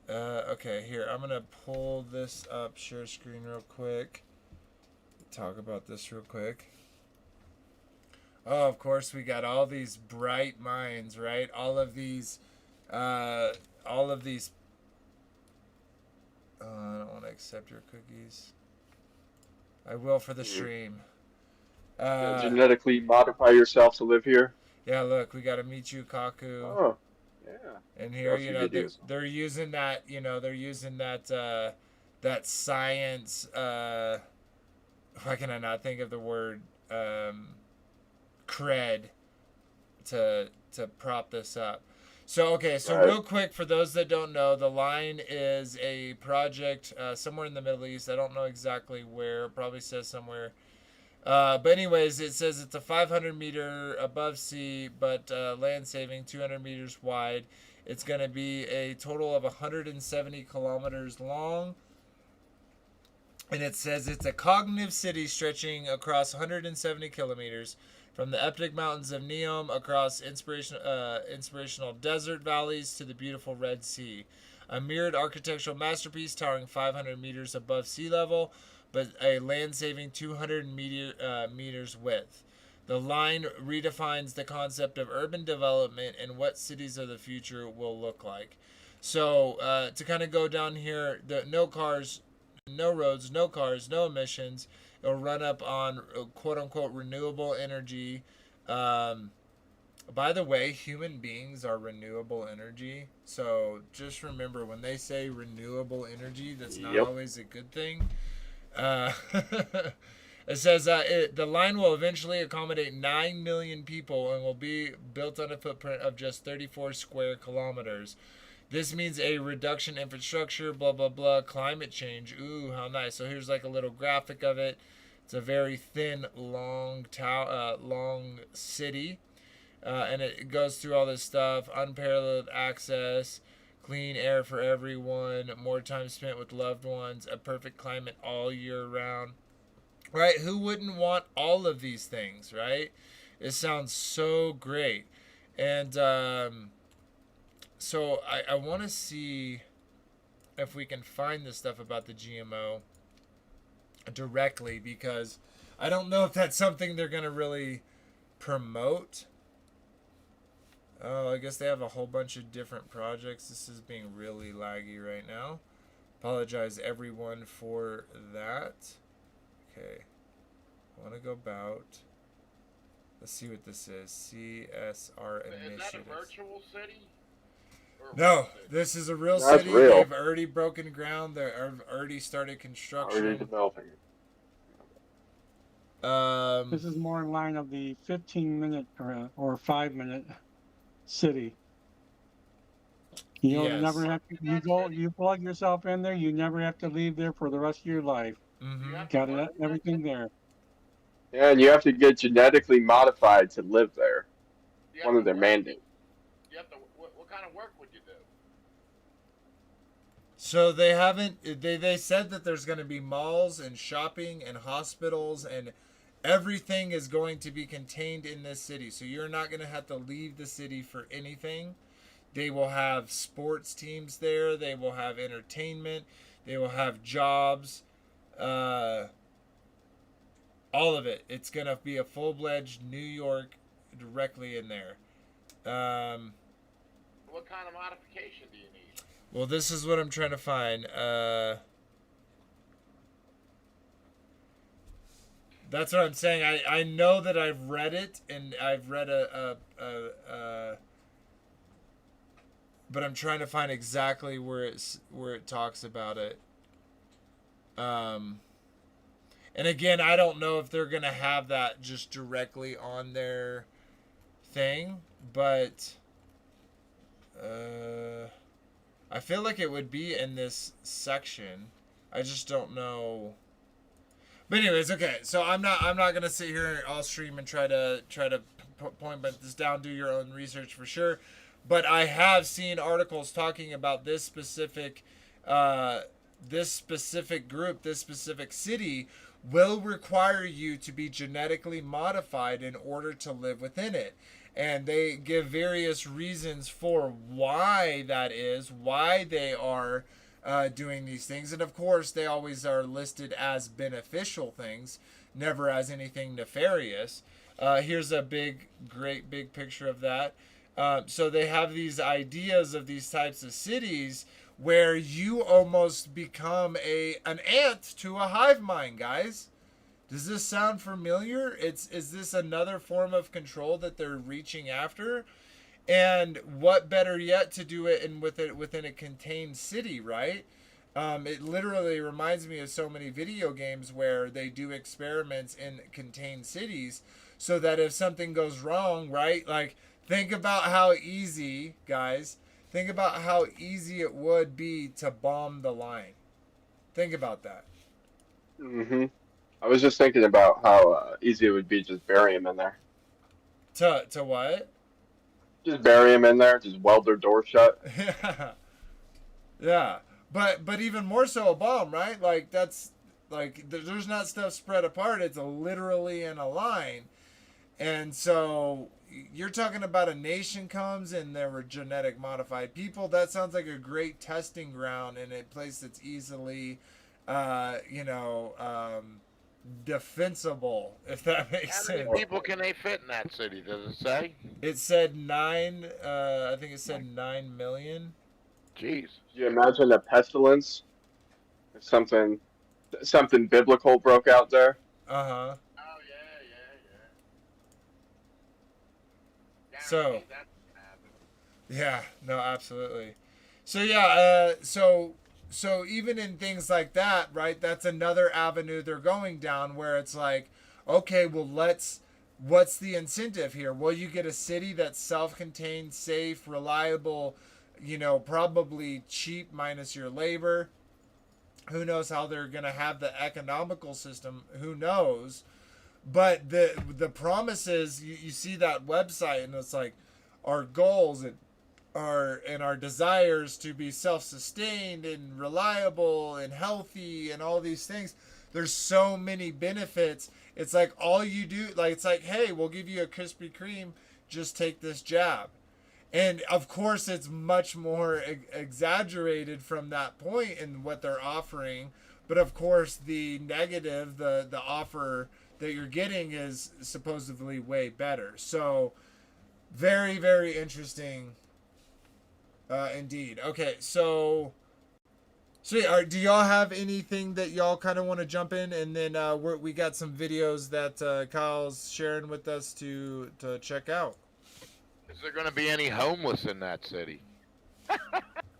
okay. Here, I'm gonna pull this up, share screen real quick. Talk about this real quick. Oh, of course, we got all these bright minds, right? All of these. I don't want to accept your cookies. I will for the stream. Genetically modify yourself to live here. Yeah, look, we got a Michio Kaku. Oh, yeah. And here, Else you could use. they're using that, they're using that science. Why can I not think of the word cred to prop this up? So okay, so Right. real quick for those that don't know, the Line is a project somewhere in the Middle East. I don't know exactly where. It probably says somewhere. But anyways, it says it's a 500 meter above sea, but land saving, 200 meters wide. It's going to be a total of 170 kilometers long. And it says it's a cognitive city stretching across 170 kilometers from the Eptic Mountains of Neom across inspirational desert valleys to the beautiful Red Sea. A mirrored architectural masterpiece towering 500 meters above sea level, but a land-saving 200 meters width. The Line redefines the concept of urban development and what cities of the future will look like. So to kind of go down here, no cars, no roads, no cars, no emissions. It'll run up on quote-unquote renewable energy. By the way, human beings are renewable energy. So just remember, when they say renewable energy, that's not always a good thing. It says the Line will eventually accommodate 9 million people and will be built on a footprint of just 34 square kilometers. This means a reduction in infrastructure, blah, blah, blah, climate change. Ooh, how nice. So here's like a little graphic of it. It's a very thin, long city. And it goes through all this stuff. Unparalleled access, clean air for everyone, more time spent with loved ones, a perfect climate all year round. Right? Who wouldn't want all of these things, right? It sounds so great. And so I want to see if we can find this stuff about the GMO directly, because I don't know if that's something they're going to really promote. Oh, I guess they have a whole bunch of different projects. This is being really laggy right now. Apologize everyone for that. Okay. I want to go about. Let's see what this is. CSR initiatives. Is that a virtual city? Or a No, real city? this is a real That's city. real. They've already broken ground. They've already started construction. Already developing. This is more in line of the 15-minute or 5-minute city. You'll Yes. never have to, you plug yourself in there, you never have to leave there for the rest of your life. Mm-hmm. Got it, everything there. Yeah, and you have to get genetically modified to live there. You have One of to their work- mandates. You have to. What kind of work would you do? So they haven't. They said that there's going to be malls and shopping and hospitals and everything is going to be contained in this city. So you're not going to have to leave the city for anything. They will have sports teams there. They will have entertainment. They will have jobs. All of it. It's going to be a full-fledged New York directly in there. What kind of modification do you need? Well, this is what I'm trying to find. That's what I'm saying. I know that I've read it, and I've read but I'm trying to find exactly where it talks about it. And again, I don't know if they're gonna have that just directly on their thing, but I feel like it would be in this section. I just don't know. But anyways, okay. So I'm not gonna sit here all stream and try to point this down. Do your own research for sure. But I have seen articles talking about this specific group, this specific city will require you to be genetically modified in order to live within it. And they give various reasons for why that is, why they are doing these things. And of course, they always are listed as beneficial things, never as anything nefarious. Here's a great big picture of that. So they have these ideas of these types of cities where you almost become an ant to a hive mind, guys. Does this sound familiar? Is this another form of control that they're reaching after? And what better yet to do it within a contained city, right? It literally reminds me of so many video games where they do experiments in contained cities so that if something goes wrong, right? Like, think about how easy, guys, it would be to bomb the line. Think about that. Mm-hmm. I was just thinking about how easy it would be just bury him in there. To what? Just bury him in there. Just weld their door shut. Yeah. But even more so a bomb, right? Like, that's like there's not stuff spread apart. It's literally in a line. And so you're talking about a nation comes and there were genetic modified people. That sounds like a great testing ground and a place that's easily, defensible, if that makes How many sense. people can they fit in that city? Does it say? It said 9. I think it said 9 million. Jeez. Could you imagine a pestilence? If something biblical broke out there. Uh huh. Oh yeah. So- Guaranteed that's gonna happen. Yeah, no, absolutely. So yeah, so even in things like that, right? That's another avenue they're going down where it's like, okay, well, what's the incentive here? Well, you get a city that's self-contained, safe, reliable, probably cheap minus your labor. Who knows how they're going to have the economical system? Who knows? But the promises, you see that website and it's like our goals and our desires to be self-sustained and reliable and healthy and all these things. There's so many benefits. It's like all you do, like it's like, hey, we'll give you a Krispy Kreme, just take this jab. And of course, it's much more exaggerated from that point in what they're offering. But of course, the negative, the offer that you're getting is supposedly way better. So very, very interesting indeed. Okay, so yeah, do y'all have anything that y'all kind of want to jump in? And then we got some videos that Kyle's sharing with us to check out. Is there going to be any homeless in that city?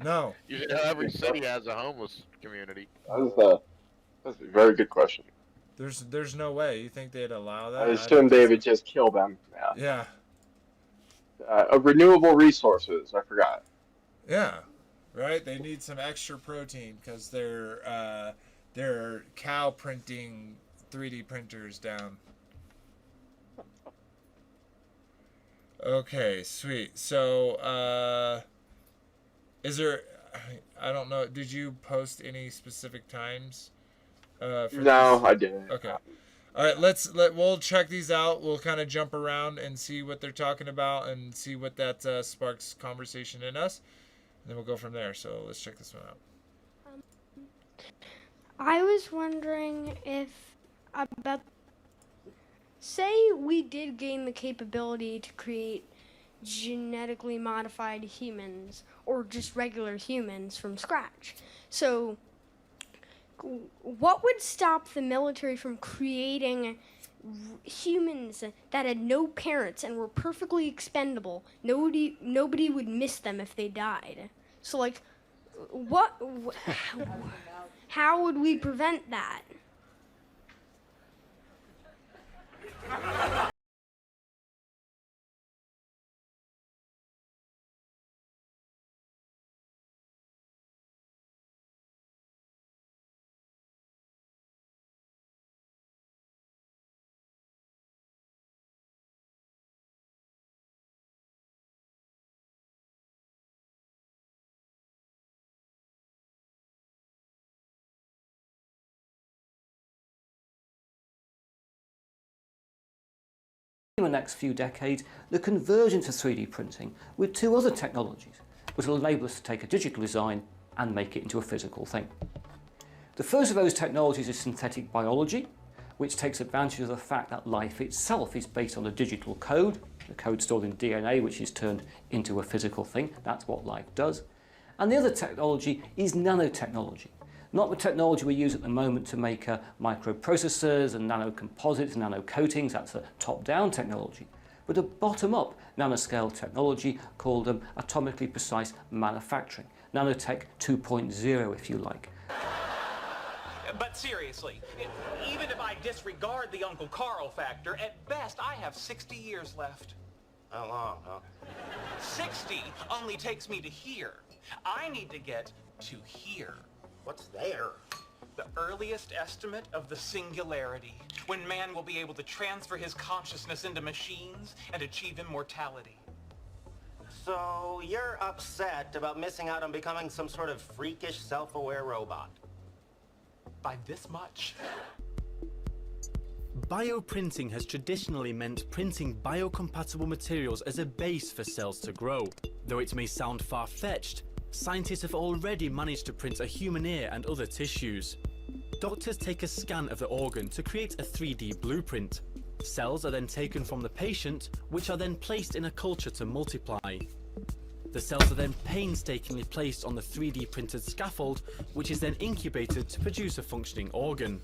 No. You know, every city has a homeless community. That's a very good question. There's no way. You think they'd allow that? I assume they would just kill them. Yeah. Renewable resources. I forgot. Yeah. Right. They need some extra protein because they're cow printing 3D printers down. Okay, sweet. So, is there? I don't know. Did you post any specific times? No, I didn't. Okay. All right. We'll check these out. We'll kind of jump around and see what they're talking about and see what that sparks conversation in us, and then we'll go from there. So let's check this one out. I was wondering if about. Say we did gain the capability to create genetically modified humans or just regular humans from scratch. So what would stop the military from creating humans that had no parents and were perfectly expendable? Nobody would miss them if they died. So like how would we prevent that? In the next few decades, the conversion to 3D printing with two other technologies, which will enable us to take a digital design and make it into a physical thing. The first of those technologies is synthetic biology, which takes advantage of the fact that life itself is based on a digital code, the code stored in DNA, which is turned into a physical thing. That's what life does. And the other technology is nanotechnology. Not the technology we use at the moment to make microprocessors and nanocomposites, nanocoatings, that's a top-down technology, but a bottom-up nanoscale technology called atomically precise manufacturing. Nanotech 2.0, if you like. But seriously, even if I disregard the Uncle Carl factor, at best I have 60 years left. How long, huh? 60 only takes me to here. I need to get to here. What's there? The earliest estimate of the singularity, when man will be able to transfer his consciousness into machines and achieve immortality. So you're upset about missing out on becoming some sort of freakish, self-aware robot? By this much. Bioprinting has traditionally meant printing biocompatible materials as a base for cells to grow. Though it may sound far-fetched, scientists have already managed to print a human ear and other tissues. Doctors take a scan of the organ to create a 3D blueprint. Cells are then taken from the patient, which are then placed in a culture to multiply. The cells are then painstakingly placed on the 3D printed scaffold, which is then incubated to produce a functioning organ.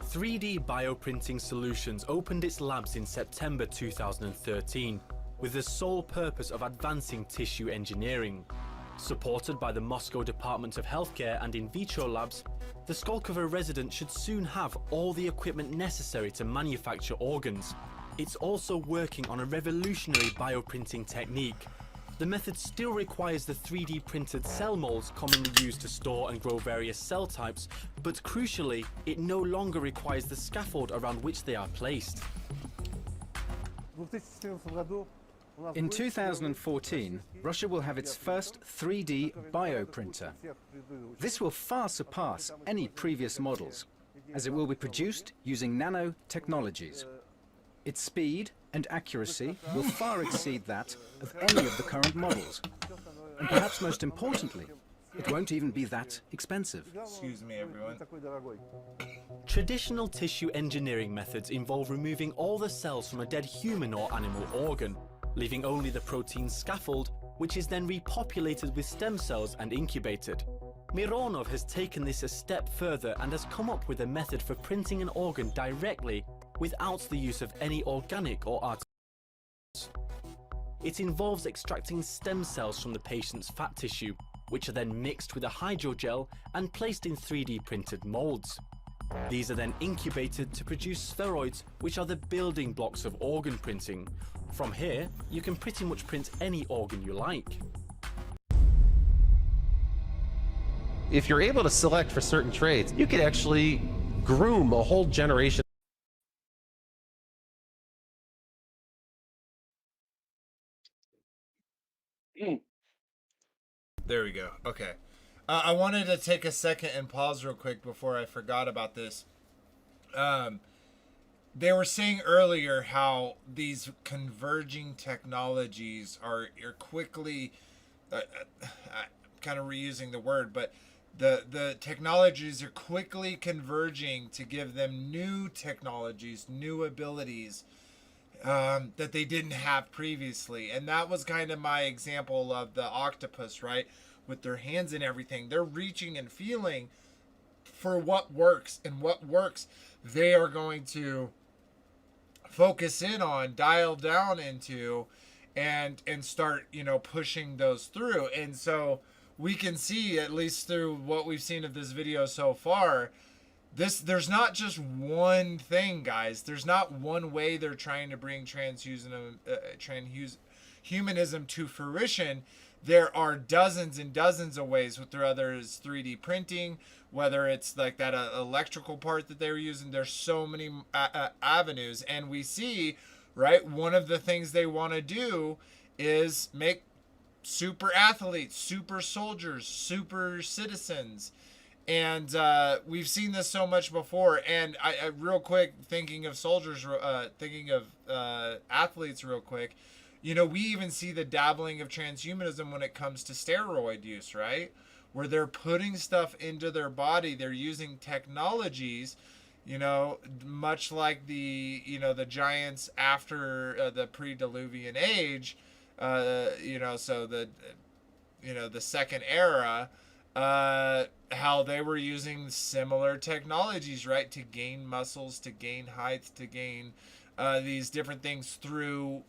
3D bioprinting solutions opened its labs in September 2013. With the sole purpose of advancing tissue engineering. Supported by the Moscow Department of Healthcare and in vitro labs, the Skolkovo resident should soon have all the equipment necessary to manufacture organs. It's also working on a revolutionary bioprinting technique. The method still requires the 3D printed cell molds commonly used to store and grow various cell types, but crucially, it no longer requires the scaffold around which they are placed. In 2014, Russia will have its first 3D bioprinter. This will far surpass any previous models, as it will be produced using nanotechnologies. Its speed and accuracy will far exceed that of any of the current models. And perhaps most importantly, It won't even be that expensive. Excuse me, everyone. Traditional tissue engineering methods involve removing all the cells from a dead human or animal organ, leaving only the protein scaffold, which is then repopulated with stem cells and incubated. Mironov has taken this a step further and has come up with a method for printing an organ directly without the use of any organic or artificial. It involves extracting stem cells from the patient's fat tissue, which are then mixed with a hydrogel and placed in 3D printed molds. These are then incubated to produce spheroids, which are the building blocks of organ printing. From here, you can pretty much print any organ you like. If you're able to select for certain traits, you could actually groom a whole generation. There we go. Okay. I wanted to take a second and pause real quick before I forgot about this. They were saying earlier how these converging technologies are quickly, kind of reusing the word, but the technologies are quickly converging to give them new technologies, new abilities that they didn't have previously. And that was kind of my example of the octopus, right? With their hands and everything. They're reaching and feeling for what works, and what works they are going to focus in on, dial down into, and start, pushing those through. And so we can see, at least through what we've seen of this video so far, there's not just one thing, guys. There's not one way they're trying to bring transhumanism to fruition. There are dozens and dozens of ways, with their others 3D printing, whether it's like that electrical part that they were using. There's so many avenues, and we see, right, one of the things they want to do is make super athletes, super soldiers, super citizens. And we've seen this so much before. And I real quick, thinking of soldiers, thinking of athletes real quick, we even see the dabbling of transhumanism when it comes to steroid use, right? Where they're putting stuff into their body. They're using technologies, much like the giants after the pre-Diluvian age, so the second era, how they were using similar technologies, right, to gain muscles, to gain height, to gain these different things through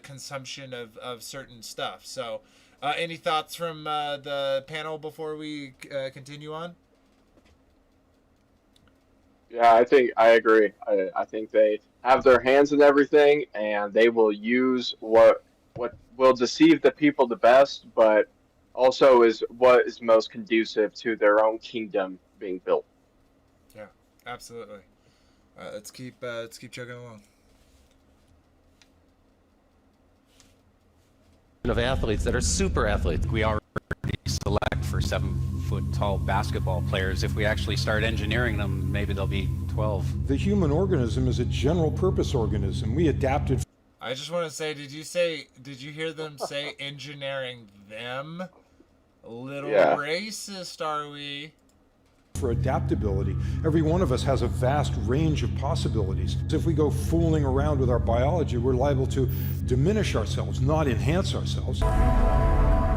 consumption of certain stuff. So any thoughts from the panel before we continue on? Yeah, I agree. I think they have their hands in everything, and they will use what will deceive the people the best, but also is what is most conducive to their own kingdom being built. Yeah, absolutely. Let's keep chugging along. Of athletes that are super athletes. We already select for 7-foot-tall basketball players. If we actually start engineering them, maybe they'll be 12. The human organism is a general purpose organism. We adapted. I just want to say, did you hear them say engineering them? A little racist, are we? For adaptability. Every one of us has a vast range of possibilities. If we go fooling around with our biology, we're liable to diminish ourselves, not enhance ourselves. Hi,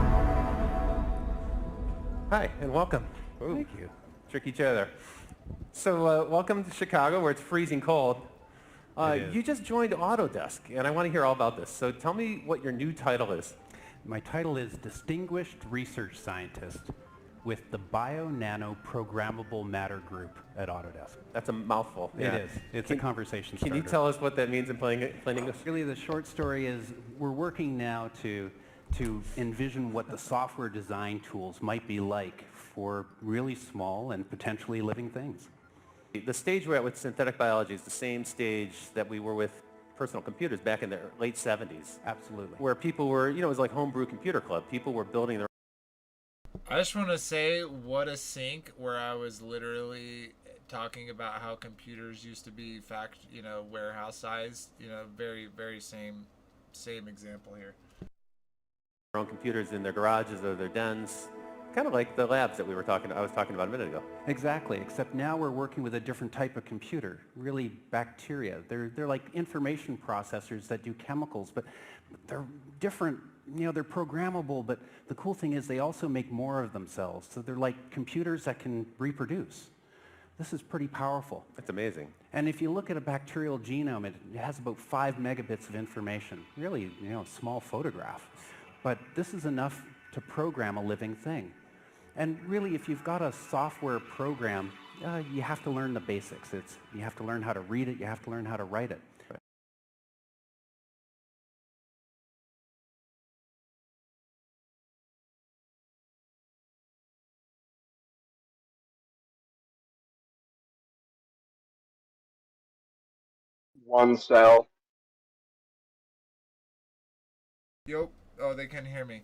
and welcome. Ooh. Thank you. Trick each other. So welcome to Chicago, where it's freezing cold. You just joined Autodesk, and I want to hear all about this. So tell me what your new title is. My title is Distinguished Research Scientist with the Bio-Nano Programmable Matter Group at Autodesk. That's a mouthful. It is. It's a conversation starter. Can you tell us what that means in plain English? Really, the short story is we're working now to envision what the software design tools might be like for really small and potentially living things. The stage we're at with synthetic biology is the same stage that we were with personal computers back in the late 70s. Absolutely. Where people were, it was like homebrew computer club. People were building their... I just want to say, what a sync, where I was literally talking about how computers used to be warehouse sized, very, very same example here. Their own computers in their garages or their dens, Kind of like the labs that I was talking about a minute ago. Exactly, except now we're working with a different type of computer, really bacteria. They're like information processors that do chemicals, but they're different. You know, they're programmable, but the cool thing is they also make more of themselves. So they're like computers that can reproduce. This is pretty powerful. That's amazing. And if you look at a bacterial genome, it has about 5 megabits of information. Really, you know, a small photograph. But this is enough to program a living thing. And really, if you've got a software program, you have to learn the basics. You have to learn how to read it, you have to learn how to write it. One cell. Yep. Oh, they can hear me.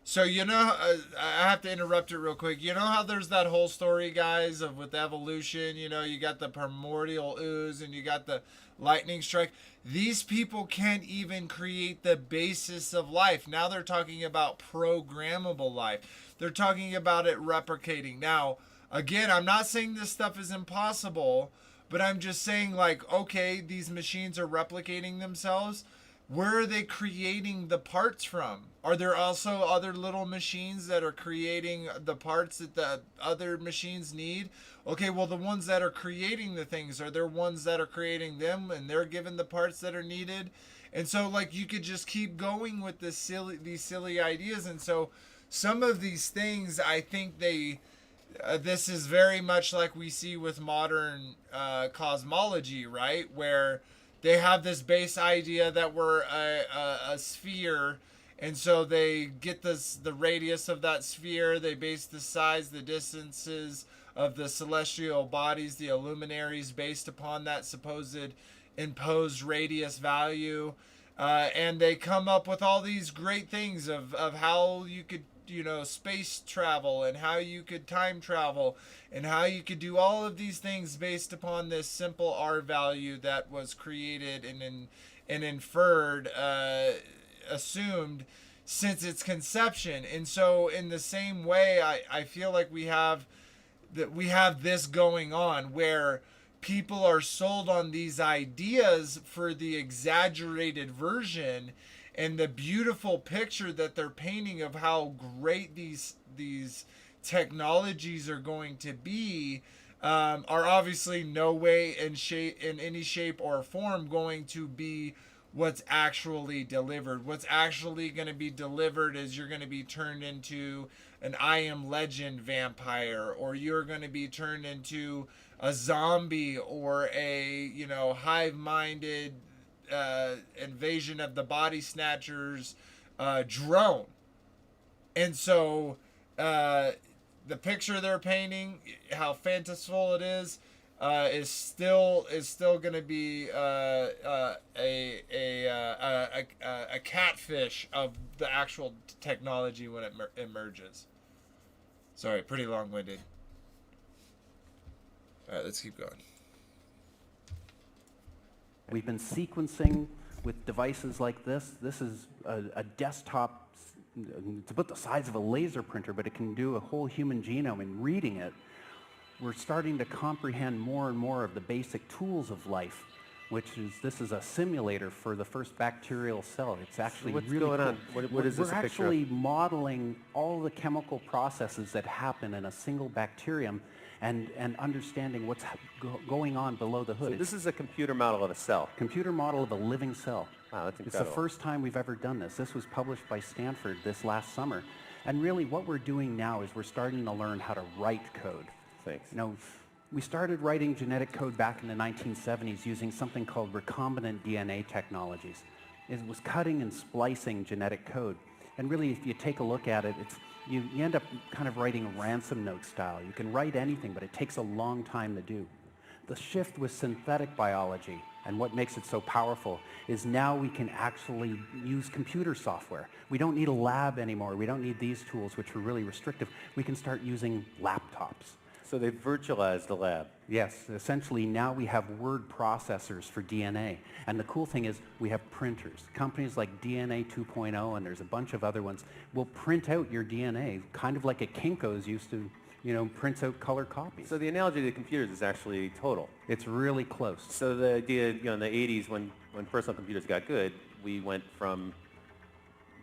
So you know, I have to interrupt it real quick. You know how there's that whole story, guys, of with evolution. You know, you got the primordial ooze and you got the lightning strike. These people can't even create the basis of life. Now they're talking about programmable life. They're talking about it replicating. Now, again, I'm not saying this stuff is impossible, but I'm just saying, like, okay, these machines are replicating themselves. Where are they creating the parts from? Are there also other little machines that are creating the parts that the other machines need? Okay, well, the ones that are creating the things, are there ones that are creating them and they're given the parts that are needed? And so, like, you could just keep going with these silly ideas. And so some of these things, I think this is very much like we see with modern cosmology, right? Where they have this base idea that we're a sphere, and so they get the radius of that sphere. They base the size, the distances of the celestial bodies, the luminaries, based upon that supposed imposed radius value. And they come up with all these great things of how you could, you know, space travel and how you could time travel and how you could do all of these things based upon this simple R value that was created and inferred, assumed since its conception. And so in the same way, I feel like we have this going on where people are sold on these ideas for the exaggerated version and the beautiful picture that they're painting of how great these technologies are going to be, are obviously no way in any shape or form going to be what's actually delivered. What's actually going to be delivered is you're going to be turned into an I Am Legend vampire, or you're going to be turned into a zombie, or a, you know, hive-minded invasion of the body snatchers drone. And so the picture they're painting, how fanciful it is still going to be a catfish of the actual technology when it emerges. Sorry, pretty long-winded. All right, let's keep going. We've been sequencing with devices like this. This is a desktop. It's about the size of a laser printer, but it can do a whole human genome. And reading it, we're starting to comprehend more and more of the basic tools of life, this is a simulator for the first bacterial cell. It's actually what's really going cool. on? What is this a We're picture actually modeling all the chemical processes that happen in a single bacterium and understanding what's going on below the hood. So this is a computer model of a cell. Computer model of a living cell. Wow, that's It's incredible. the first time we've ever done this. This was published by Stanford this last summer. And really what we're doing now is we're starting to learn how to write code. Thanks. You know, we started writing genetic code back in the 1970s using something called recombinant DNA technologies. It was cutting and splicing genetic code. And really, if you take a look at it, you end up kind of writing ransom note style. You can write anything, but it takes a long time to do. The shift with synthetic biology, and what makes it so powerful, is now we can actually use computer software. We don't need a lab anymore. We don't need these tools, which are really restrictive. We can start using laptops. So they virtualized the lab. Yes, essentially now we have word processors for DNA. And the cool thing is we have printers. Companies like DNA 2.0, and there's a bunch of other ones, will print out your DNA, kind of like a Kinko's used to, prints out color copies. So the analogy to computers is actually total. It's really close. So the idea, in the 80s when personal computers got good, we went from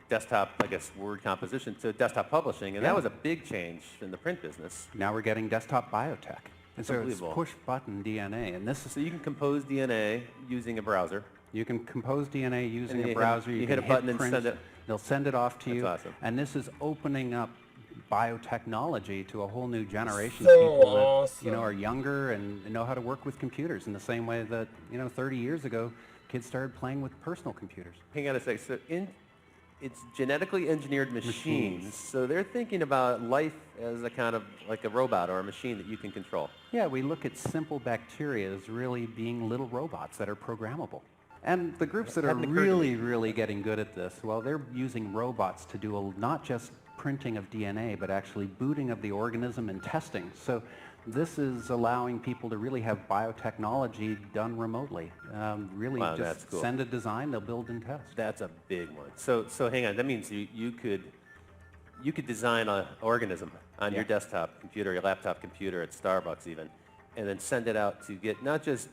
desktop, word composition to desktop publishing, and that was a big change in the print business. Now we're getting desktop biotech. And so it's Unbelievable. push-button DNA, and this is... So you can compose DNA using a browser. You can compose DNA using And a you hit- browser. you can hit a button and print. send it. They'll send it off to you. That's awesome. And this is opening up biotechnology to a whole new generation So of people that awesome. are younger and know how to work with computers in the same way that 30 years ago kids started playing with personal computers. Hang on a sec. So it's genetically engineered machines. So they're thinking about life as a kind of like a robot or a machine that you can control. Yeah, we look at simple bacteria as really being little robots that are programmable. And the groups that are Hadn't occurred to really, really getting good at this, well, they're using robots to do not just printing of DNA, but actually booting of the organism and testing. So this is allowing people to really have biotechnology done remotely. Really Wow, just that's cool. send a design, they'll build and test. That's a big one. So hang on. That means you could design an organism on your desktop computer, your laptop computer at Starbucks even, and then send it out to get not just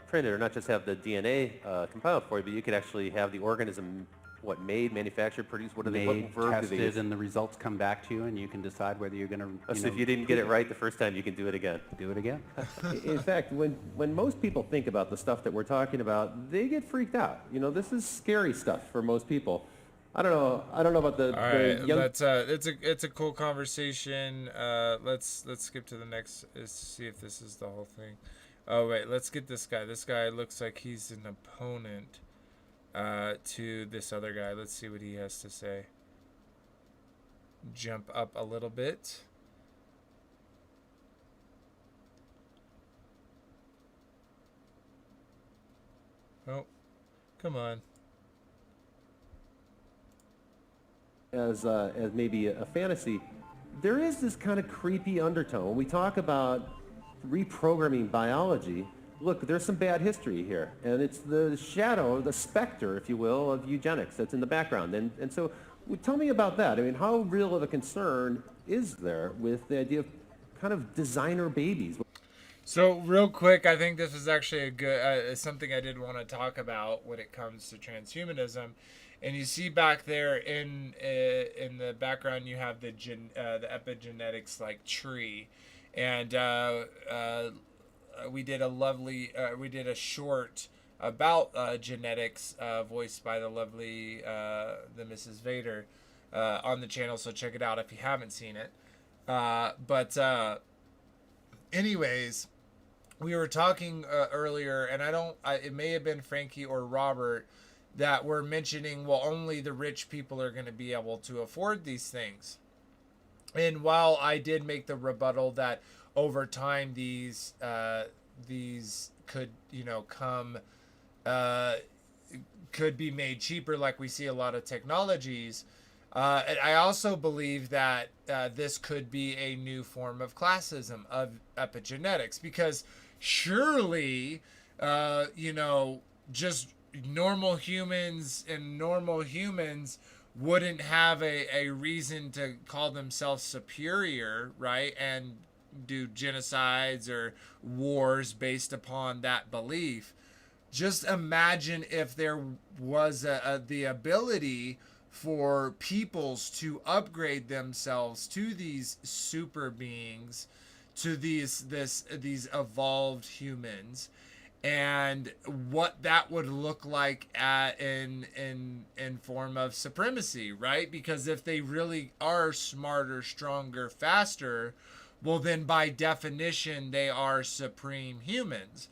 printed or not just have the DNA compiled for you, but you could actually have the organism made, manufactured, produced. What Made, what verb do they tested, use? and the results come back to you, and you can decide whether you're going to. So if you didn't get it right the first time, you can do it again. Do it again. In fact, when most people think about the stuff that we're talking about, they get freaked out. This is scary stuff for most people. I don't know about the, All the right, young. it's a cool conversation. Let's skip to the next. See if this is the whole thing. Oh wait, let's get this guy. This guy looks like he's an opponent to this other guy. Let's see what he has to say. Jump up a little bit. Oh, come on. As maybe a fantasy, there is this kind of creepy undertone. When we talk about reprogramming biology, look, there's some bad history here, and it's the shadow, the specter, if you will, of eugenics that's in the background. And so tell me about that. I mean, how real of a concern is there with the idea of kind of designer babies? So real quick, I think this is actually a good something I did want to talk about when it comes to transhumanism. And you see back there in the background, you have the epigenetics tree, and we did a short about genetics voiced by the lovely the Mrs. Vader on the channel. So check it out if you haven't seen it. Anyways, we were talking earlier, and it may have been Frankie or Robert that were mentioning, well, only the rich people are going to be able to afford these things. And while I did make the rebuttal that over time these could could be made cheaper, like we see a lot of technologies, and I also believe that this could be a new form of classism, of epigenetics, because surely just normal humans wouldn't have a reason to call themselves superior, right, and do genocides or wars based upon that belief. Just imagine if there was the ability for peoples to upgrade themselves to these super beings, to these evolved humans, and what that would look like in form of supremacy, right? Because if they really are smarter, stronger, faster, well, then by definition they are supreme humans.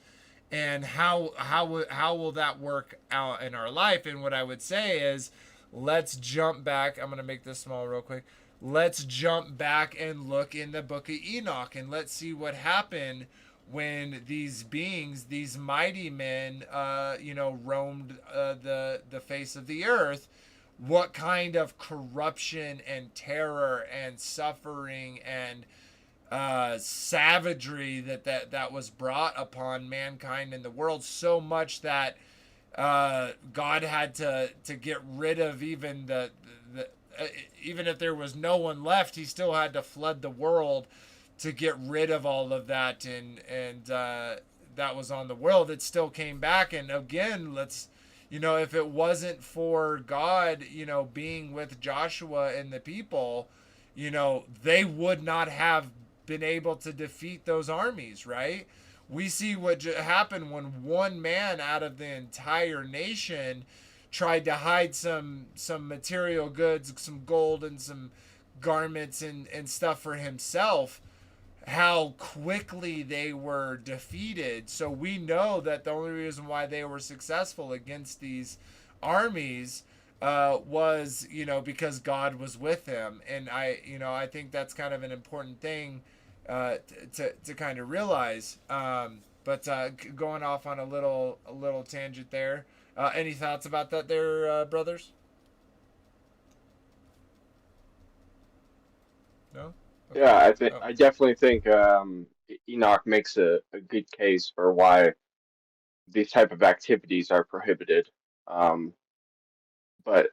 And how will that work out in our life? And what I would say is, let's jump back. I'm going to make this small real quick. Let's jump back and look in the book of Enoch, and let's see what happened when these beings, these mighty men, roamed the face of the earth. What kind of corruption and terror and suffering and savagery that was brought upon mankind in the world, so much that God had to get rid of even the even if there was no one left, he still had to flood the world to get rid of all of that, and that was on the world. It still came back, and again, let's, if it wasn't for God, being with Joshua and the people, they would not have been able to defeat those armies, right? We see what happened when one man out of the entire nation tried to hide some material goods, some gold and some garments and stuff for himself, how quickly they were defeated. So we know that the only reason why they were successful against these armies was, because God was with them. And I think that's kind of an important thing to kind of realize. But going off on a little tangent there. Any thoughts about that there, brothers? No? Okay. Yeah, I definitely think Enoch makes a good case for why these type of activities are prohibited. But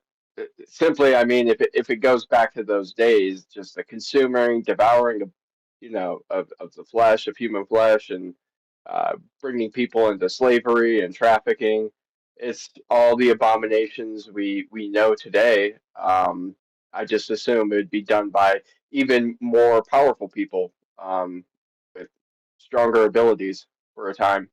simply, I mean, if it goes back to those days, just the consuming, devouring of, of the flesh, of human flesh, and bringing people into slavery and trafficking, it's all the abominations we know today. I just assume it would be done by even more powerful people with stronger abilities for a time.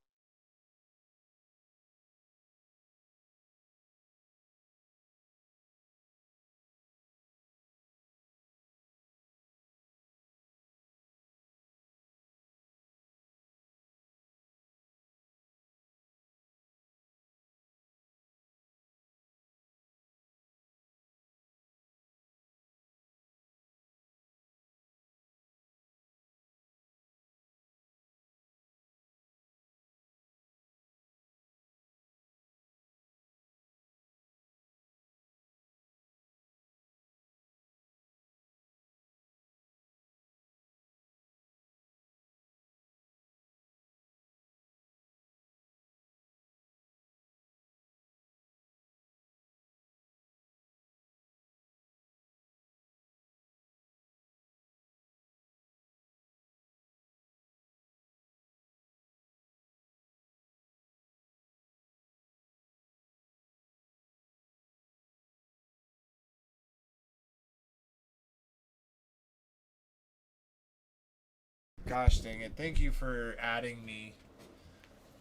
Gosh dang it. Thank you for adding me.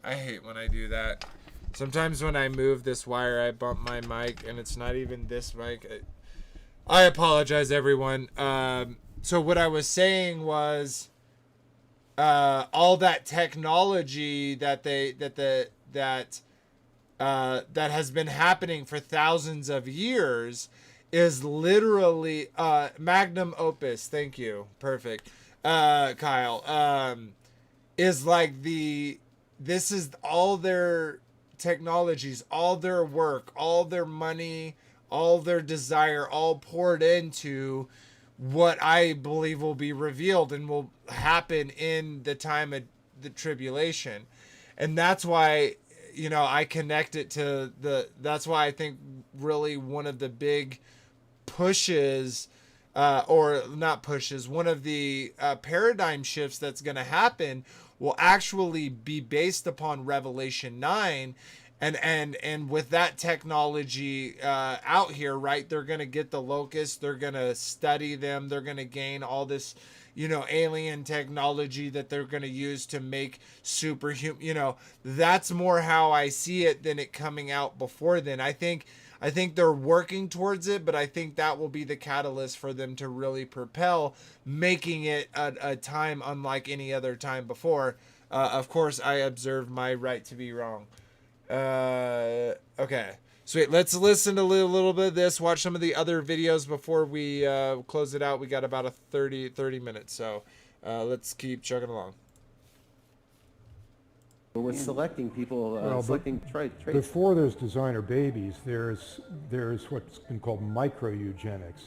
I hate when I do that. Sometimes when I move this wire, I bump my mic, and it's not even this mic. I apologize, everyone. So what I was saying was, all that technology that has been happening for thousands of years is literally magnum opus. Thank you. Perfect. Kyle. Is like this is all their technologies, all their work, all their money, all their desire, all poured into what I believe will be revealed and will happen in the time of the tribulation. And that's why, I connect it to that's why I think really one of the big pushes, or not pushes, one of the paradigm shifts that's going to happen will actually be based upon Revelation 9. And with that technology out here, right, they're going to get the locusts, they're going to study them, they're going to gain all this, alien technology that they're going to use to make superhuman, that's more how I see it than it coming out before then. I think they're working towards it, but I think that will be the catalyst for them to really propel, making it a time unlike any other time before. Of course, I observe my right to be wrong. Okay. Sweet. Let's listen to a little bit of this, watch some of the other videos before we close it out. We got about 30 minutes, so let's keep chugging along. With selecting people, selecting traits. Before there's designer babies, there's what's been called microeugenics,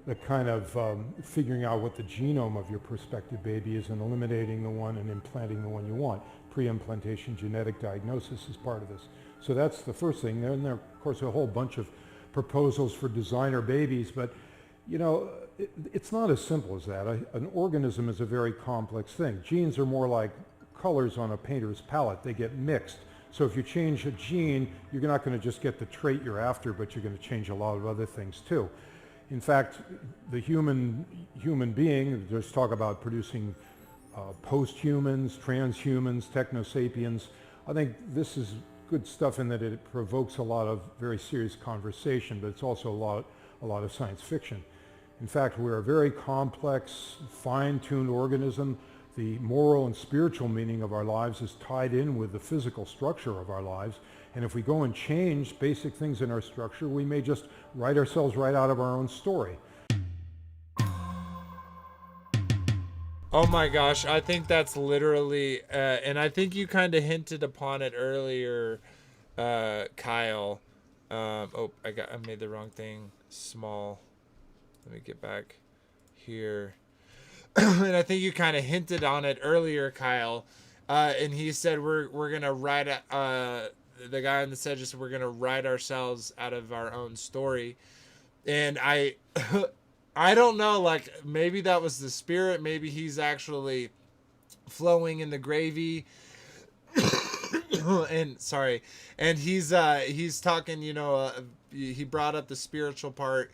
the kind of figuring out what the genome of your prospective baby is and eliminating the one and implanting the one you want. Pre-implantation genetic diagnosis is part of this. So that's the first thing. Then there are, of course, a whole bunch of proposals for designer babies, but you know, it's not as simple as that. An organism is a very complex thing. Genes are more like colors on a painter's palette. They get mixed. So if you change a gene, you're not going to just get the trait you're after, but you're going to change a lot of other things too. In fact, the human being, there's talk about producing post-humans, transhumans, technosapiens. I think this is good stuff in that it provokes a lot of very serious conversation, but it's also a lot of science fiction. In fact, we're a very complex, fine-tuned organism. The moral and spiritual meaning of our lives is tied in with the physical structure of our lives. And if we go and change basic things in our structure, we may just write ourselves right out of our own story. Oh my gosh, I think that's literally, and I think you kind of hinted upon it earlier, Kyle. I made the wrong thing. Small. Let me get back here. And I think you kind of hinted on it earlier, Kyle. And he said we're gonna write. The guy on the set just said we're gonna write ourselves out of our own story. And I don't know. Like maybe that was the spirit. Maybe he's actually flowing in the gravy. And sorry. And he's talking. You know, he brought up the spiritual part.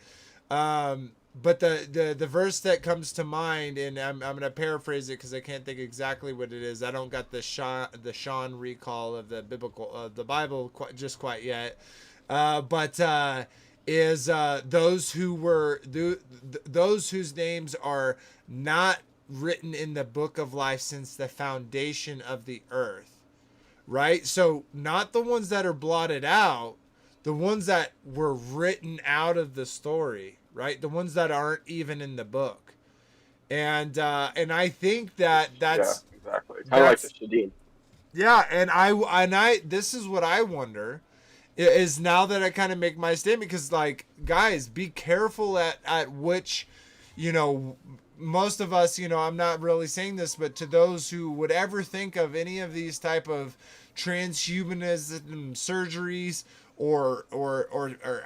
But the verse that comes to mind, and I'm gonna paraphrase it because I can't think exactly what it is. I don't got the Sean recall of the Bible just quite yet. Is those whose names are not written in the book of life since the foundation of the earth, right? So not the ones that are blotted out, the ones that were written out of the story. Right, the ones that aren't even in the book, and I think that's exactly kind of like the Shadeen. Yeah, and I this is what I wonder is now that I kind of make my statement, because like guys, be careful at which, you know, most of us, you know, I'm not really saying this, but to those who would ever think of any of these type of transhumanism surgeries or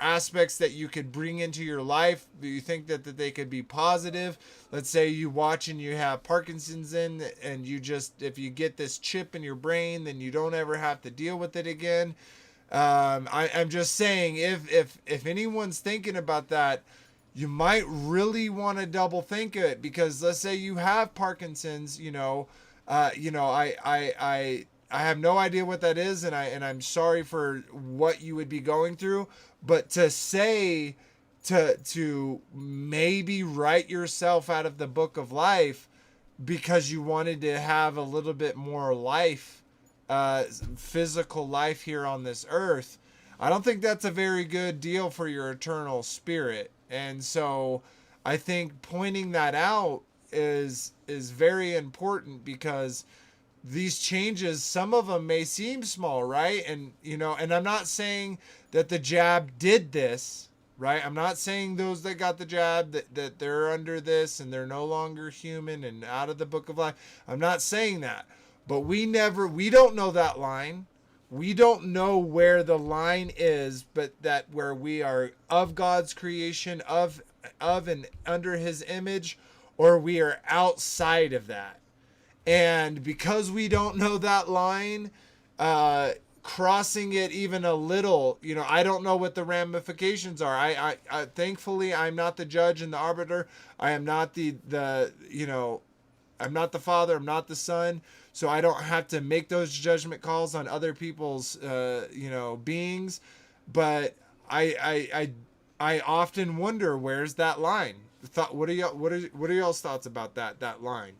aspects that you could bring into your life, do you think that they could be positive? Let's say you watch and you have Parkinson's and you just, if you get this chip in your brain, then you don't ever have to deal with it again. I'm just saying, if anyone's thinking about that, you might really want to double think it, because let's say you have Parkinson's, I have no idea what that is, and I'm sorry for what you would be going through, but to say to maybe write yourself out of the book of life because you wanted to have a little bit more life, physical life here on this earth, I don't think that's a very good deal for your eternal spirit. And so I think pointing that out is very important, because these changes, some of them may seem small, right? And, you know, and I'm not saying that the jab did this, right? I'm not saying those that got the jab that they're under this and they're no longer human and out of the book of life. I'm not saying that, but we don't know that line. We don't know where the line is, but that where we are of God's creation, of and under his image, or we are outside of that. And because we don't know that line, crossing it even a little, you know, I don't know what the ramifications are. I thankfully, I'm not the judge and the arbiter. I am not I'm not the Father. I'm not the Son. So I don't have to make those judgment calls on other people's, beings. But I often wonder, where's that line? What are y'all's thoughts about that line?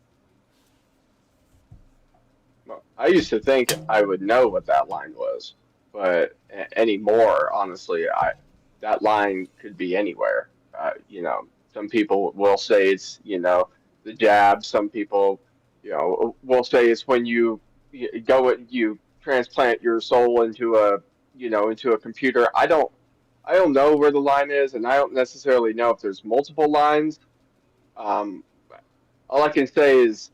I used to think I would know what that line was, but anymore, honestly, that line could be anywhere. Some people will say it's, the jab. Some people, will say it's when you transplant your soul into a computer. I don't I don't know where the line is, and I don't necessarily know if there's multiple lines. Um, all I can say is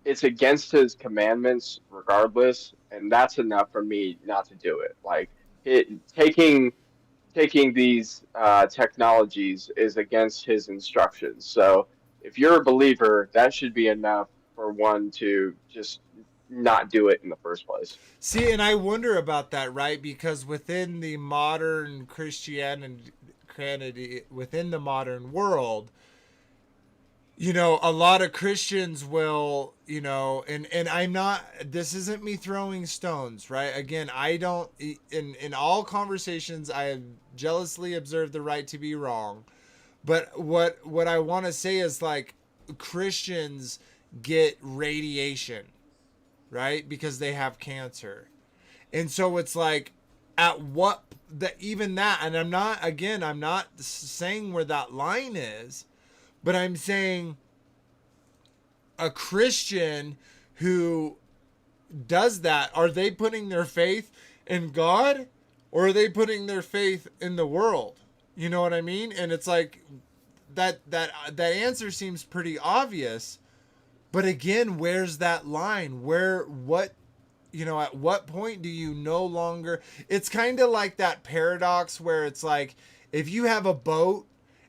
it's against his commandments regardless, and that's enough for me not to do it. Like it, taking these technologies is against his instructions. So if you're a believer, that should be enough for one to just not do it in the first place. See, and I wonder about that, right? Because within the modern Christianity, within the modern world, you know, a lot of Christians will, you know, and I'm not, this isn't me throwing stones, right? Again, I don't, in all conversations, I have jealously observed the right to be wrong. But what I want to say is, like, Christians get radiation, right? Because they have cancer. And so it's like, at what, that even that, and I'm not saying where that line is, but I'm saying a Christian who does that, are they putting their faith in God, or are they putting their faith in the world? You know what I mean? And it's like that answer seems pretty obvious, but again, where's that line? What, you know, at what point do you no longer, it's kind of like that paradox where it's like, if you have a boat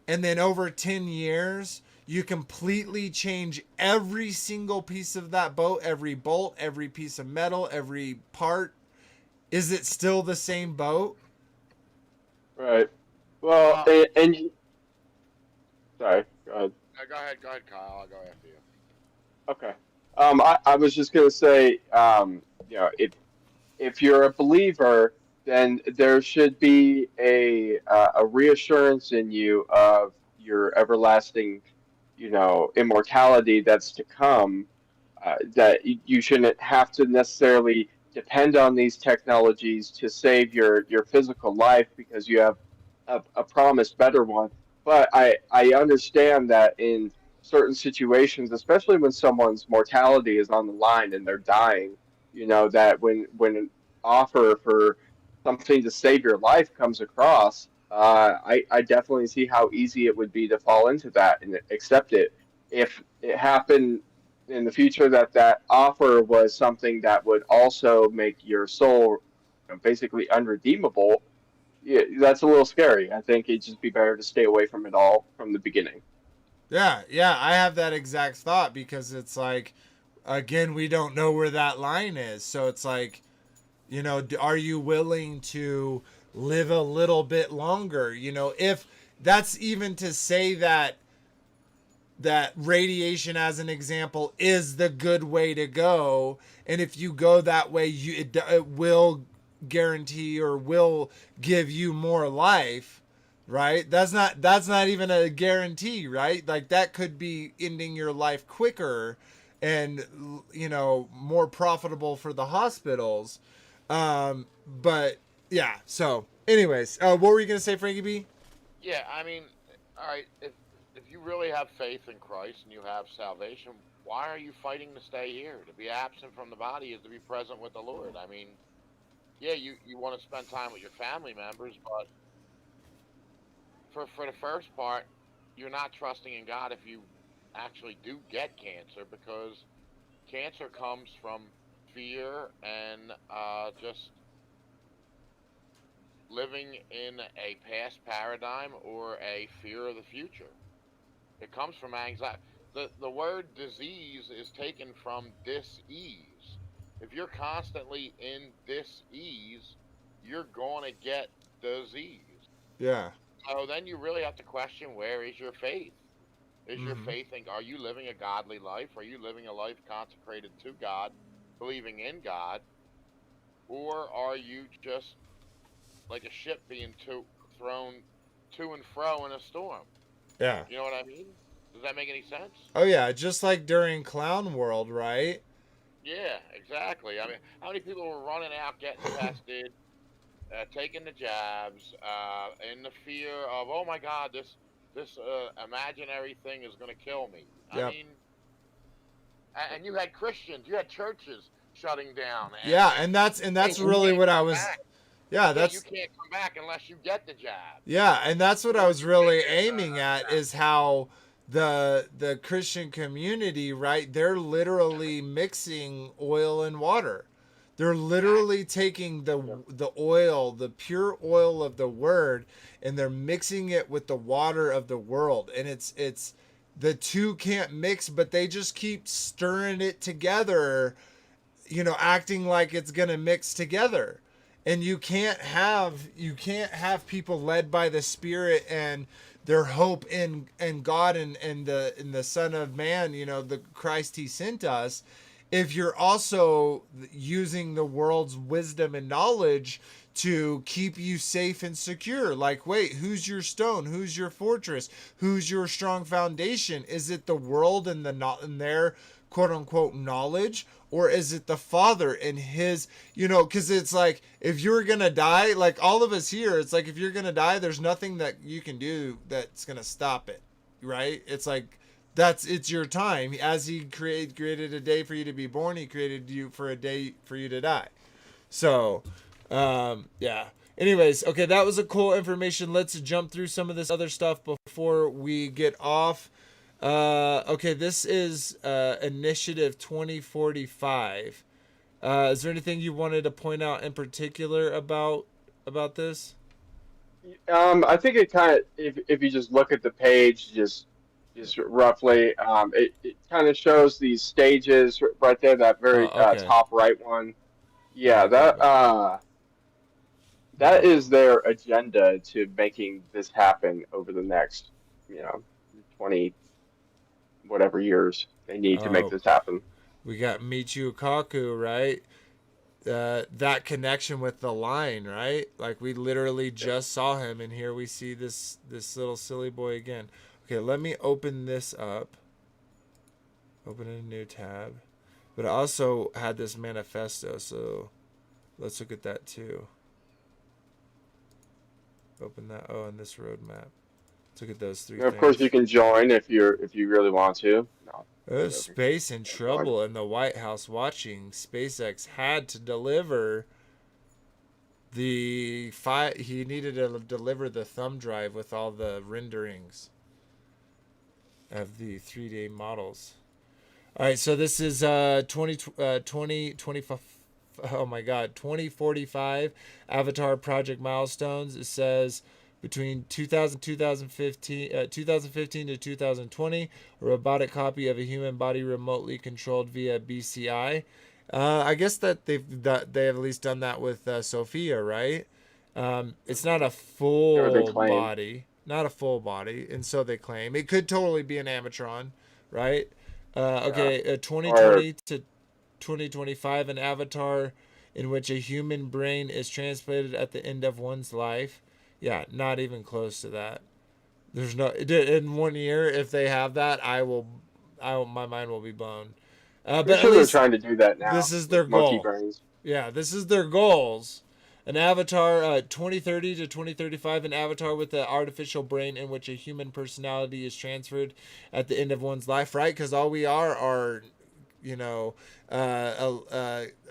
and then over 10 years you completely change every single piece of that boat, every bolt, every piece of metal, every part, is it still the same boat? Right. Well, sorry, go ahead. Go ahead, Kyle. I'll go after you. Okay. I was just gonna say, you know, if you're a believer, then there should be a reassurance in you of your everlasting, you know, immortality that's to come. That you shouldn't have to necessarily depend on these technologies to save your physical life because you have a promised better one. But I understand that in certain situations, especially when someone's mortality is on the line and they're dying, you know, that when an offer for something to save your life comes across, I definitely see how easy it would be to fall into that and accept it. If it happened in the future that that offer was something that would also make your soul, you know, basically unredeemable, yeah, that's a little scary. I think it'd just be better to stay away from it all from the beginning. Yeah, I have that exact thought, because it's like, again, we don't know where that line is. So it's like, you know, are you willing to live a little bit longer? You know, if that's even to say that radiation, as an example, is the good way to go, and if you go that way, it will guarantee or will give you more life, right? That's not even a guarantee, right? Like, that could be ending your life quicker and, you know, more profitable for the hospitals. But yeah, so anyways, what were you gonna say, Frankie B? Yeah, I mean, all right, if you really have faith in Christ and you have salvation, why are you fighting to stay here? To be absent from the body is to be present with the Lord. I mean, yeah, you want to spend time with your family members, but for the first part, you're not trusting in God if you actually do get cancer, because cancer comes from fear and just living in a past paradigm or a fear of the future. It comes from anxiety. The word disease is taken from dis-ease. If you're constantly in dis-ease, you're going to get disease. Yeah. So then you really have to question, where is your faith? Is your Mhm. faith in, are you living a godly life? Are you living a life consecrated to God, believing in God? Or are you just like a ship being thrown to and fro in a storm? Yeah. You know what I mean? Does that make any sense? Oh yeah, just like during Clown World, right? Yeah, exactly. I mean, how many people were running out, getting tested, taking the jabs, in the fear of, oh my God, this imaginary thing is going to kill me. I Yep. mean, and you had Christians, you had churches shutting down, Yeah, and and that's things really can't what I come was back. Yeah, that's you can't come back unless you get the jab. Yeah, and that's what I was really aiming at is how the Christian community, right? They're literally mixing oil and water. They're literally taking the oil, the pure oil of the word, and they're mixing it with the water of the world. And it's the two can't mix, but they just keep stirring it together, acting like it's gonna mix together. And you can't have people led by the Spirit and their hope in God and the Son of Man, the Christ He sent us, if you're also using the world's wisdom and knowledge to keep you safe and secure. Like, wait, who's your stone? Who's your fortress? Who's your strong foundation? Is it the world and their quote unquote knowledge, or is it the Father and his, because it's like, if you're gonna die, like all of us here, it's like, if you're gonna die, there's nothing that you can do that's gonna stop it, right? It's like, it's your time. As he created a day for you to be born, he created you for a day for you to die. So yeah, anyways, okay, that was a cool information. Let's jump through some of this other stuff before we get off. Okay, this is Initiative 2045. Is there anything you wanted to point out in particular about this? I think it kind of, if you just look at the page, just roughly, it kind of shows these stages right there. That very top right one. Yeah, that is their agenda to making this happen over the next 20 whatever years they need to make this happen. We got Michio Kaku, right? That connection with the line, right? Like, we literally just saw him, and here we see this little silly boy again. Okay, let me open this up. Open a new tab. But I also had this manifesto, so let's look at that too. Open that. Oh, and this roadmap. Let's look at those three things. Of course, you can join if you really want to. No. Space in trouble in the White House watching. SpaceX had to deliver he needed to deliver the thumb drive with all the renderings of the 3D models. All right, so this is 2045 Avatar project milestones. It says between 2015 to 2020, a robotic copy of a human body remotely controlled via BCI. I guess that they have at least done that with Sophia, right? It's not a full body, and so they claim it could totally be an animatron, right? 2020 to 2025, an avatar in which a human brain is transplanted at the end of one's life. Yeah, not even close to that. There's no, in 1 year, if they have that, my mind will be blown. But at least they're trying to do that now. This is their goal. Yeah, this is their goals. An avatar, 2030 to 2035, an avatar with an artificial brain in which a human personality is transferred at the end of one's life, right? Because all we are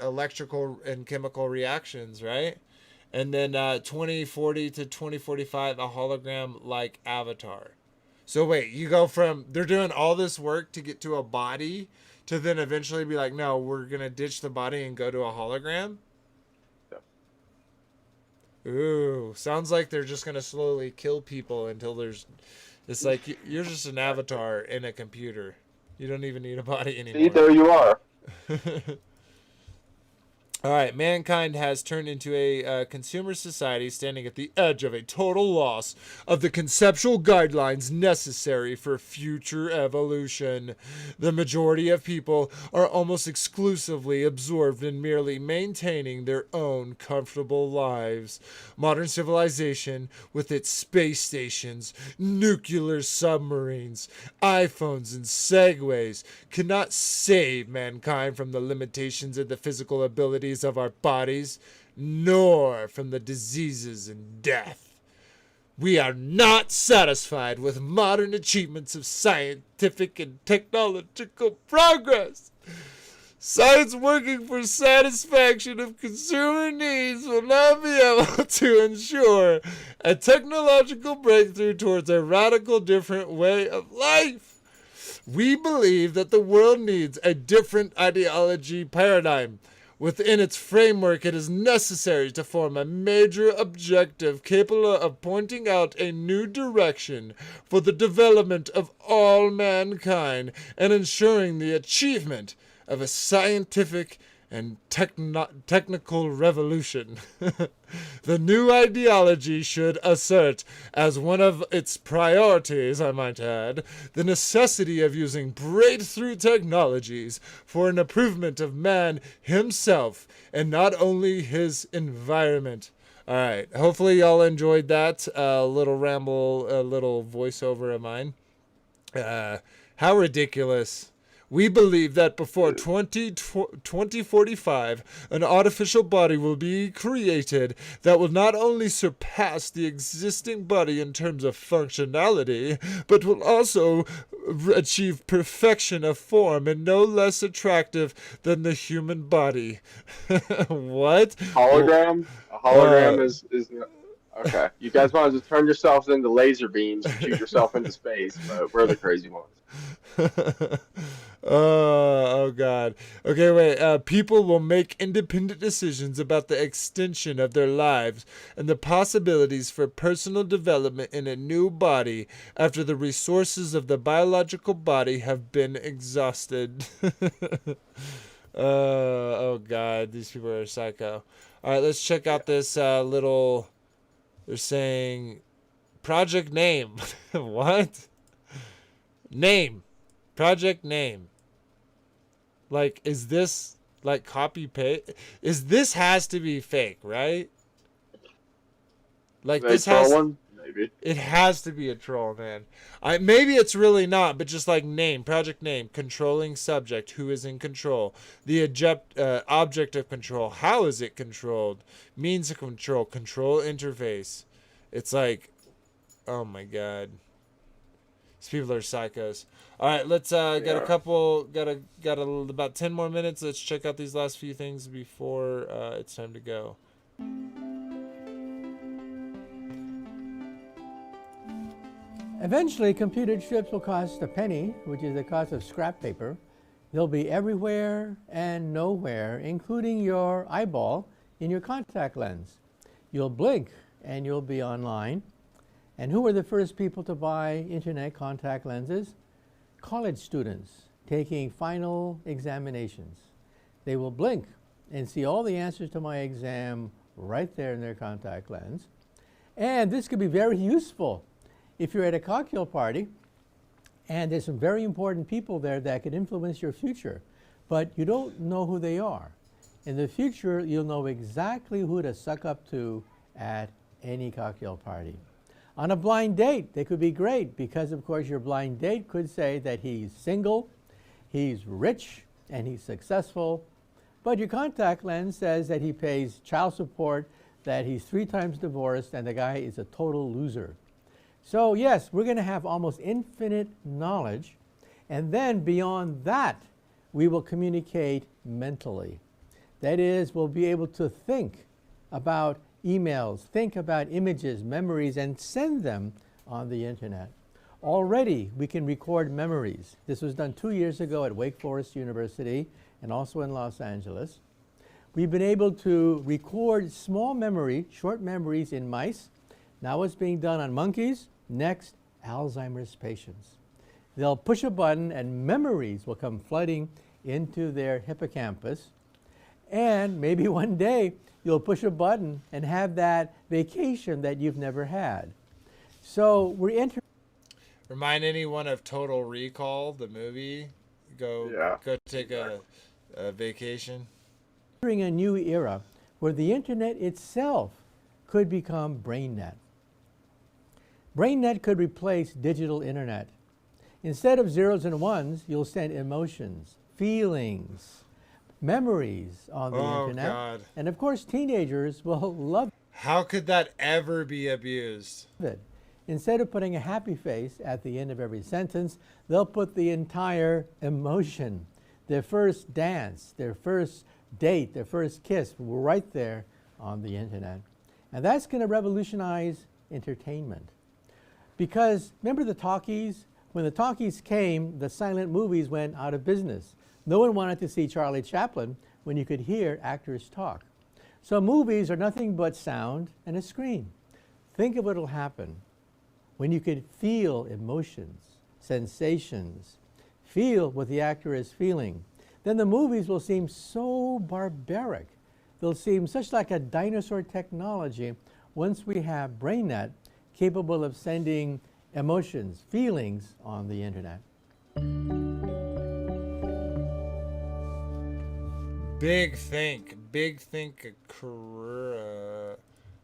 electrical and chemical reactions, right? And then 2040 to 2045, a hologram-like avatar. So wait, you go from, they're doing all this work to get to a body to then eventually be like, no, we're going to ditch the body and go to a hologram? Ooh, sounds like they're just going to slowly kill people until it's like, you're just an avatar in a computer. You don't even need a body anymore. See, there you are. All right, mankind has turned into a consumer society standing at the edge of a total loss of the conceptual guidelines necessary for future evolution. The majority of people are almost exclusively absorbed in merely maintaining their own comfortable lives. Modern civilization, with its space stations, nuclear submarines, iPhones, and Segways, cannot save mankind from the limitations of the physical abilities of our bodies, nor from the diseases and death. We are not satisfied with modern achievements of scientific and technological progress. Science working for satisfaction of consumer needs will not be able to ensure a technological breakthrough towards a radical different way of life. We believe that the world needs a different ideology paradigm. Within its framework, it is necessary to form a major objective capable of pointing out a new direction for the development of all mankind and ensuring the achievement of a scientific and technical revolution. The new ideology should assert, as one of its priorities, I might add, the necessity of using breakthrough technologies for an improvement of man himself and not only his environment. All right, hopefully y'all enjoyed that little ramble, little voiceover of mine. How ridiculous. We believe that before 2045, an artificial body will be created that will not only surpass the existing body in terms of functionality, but will also achieve perfection of form and no less attractive than the human body. What? Hologram? A hologram is okay. You guys want to just turn yourselves into laser beams and shoot yourself into space, but we're the crazy ones. Oh God. Okay, wait. People will make independent decisions about the extension of their lives and the possibilities for personal development in a new body after the resources of the biological body have been exhausted. Oh God, these people are psycho. All right, let's check out this little. They're saying project name. What? Name. Project name. Like, is this like copy paste? This has to be fake, right? Like this has one? Maybe. It has to be a troll, man. Maybe it's really not, but just like name, project name, controlling subject, who is in control, the object of control, how is it controlled, means of control, control interface. It's like, oh my God. These people are psychos. All right, let's got about 10 more minutes. Let's check out these last few things before it's time to go. Eventually, computer chips will cost a penny, which is the cost of scrap paper. They'll be everywhere and nowhere, including your eyeball in your contact lens. You'll blink and you'll be online. And who were the first people to buy internet contact lenses? College students taking final examinations. They will blink and see all the answers to my exam right there in their contact lens. And this could be very useful if you're at a cocktail party and there's some very important people there that could influence your future, but you don't know who they are. In the future, you'll know exactly who to suck up to at any cocktail party. On a blind date, they could be great because, of course, your blind date could say that he's single, he's rich, and he's successful. But your contact lens says that he pays child support, that he's 3 times divorced, and the guy is a total loser. So, yes, we're going to have almost infinite knowledge. And then beyond that, we will communicate mentally. That is, we'll be able to think about emails, think about images, memories, and send them on the internet. Already, we can record memories. This was done 2 years ago at Wake Forest University and also in Los Angeles. We've been able to record small memory, short memories in mice. Now it's being done on monkeys. Next, Alzheimer's patients. They'll push a button and memories will come flooding into their hippocampus. And maybe one day, you'll push a button and have that vacation that you've never had. So we're entering. Remind anyone of Total Recall, the movie. Go take a vacation. Entering a new era where the internet itself could become BrainNet. BrainNet could replace digital internet. Instead of zeros and ones, you'll send emotions, feelings, memories on the internet. God. And of course, teenagers will love it. How could that ever be abused? Instead of putting a happy face at the end of every sentence, they'll put the entire emotion. their first dance, their first date, their first kiss, right there on the internet. And that's going to revolutionize entertainment. Because remember the talkies? When the talkies came, the silent movies went out of business. No one wanted to see Charlie Chaplin when you could hear actors talk. So movies are nothing but sound and a screen. Think of what will happen when you could feel emotions, sensations, feel what the actor is feeling. Then the movies will seem so barbaric. They'll seem such like a dinosaur technology once we have BrainNet capable of sending emotions, feelings on the internet. Big think,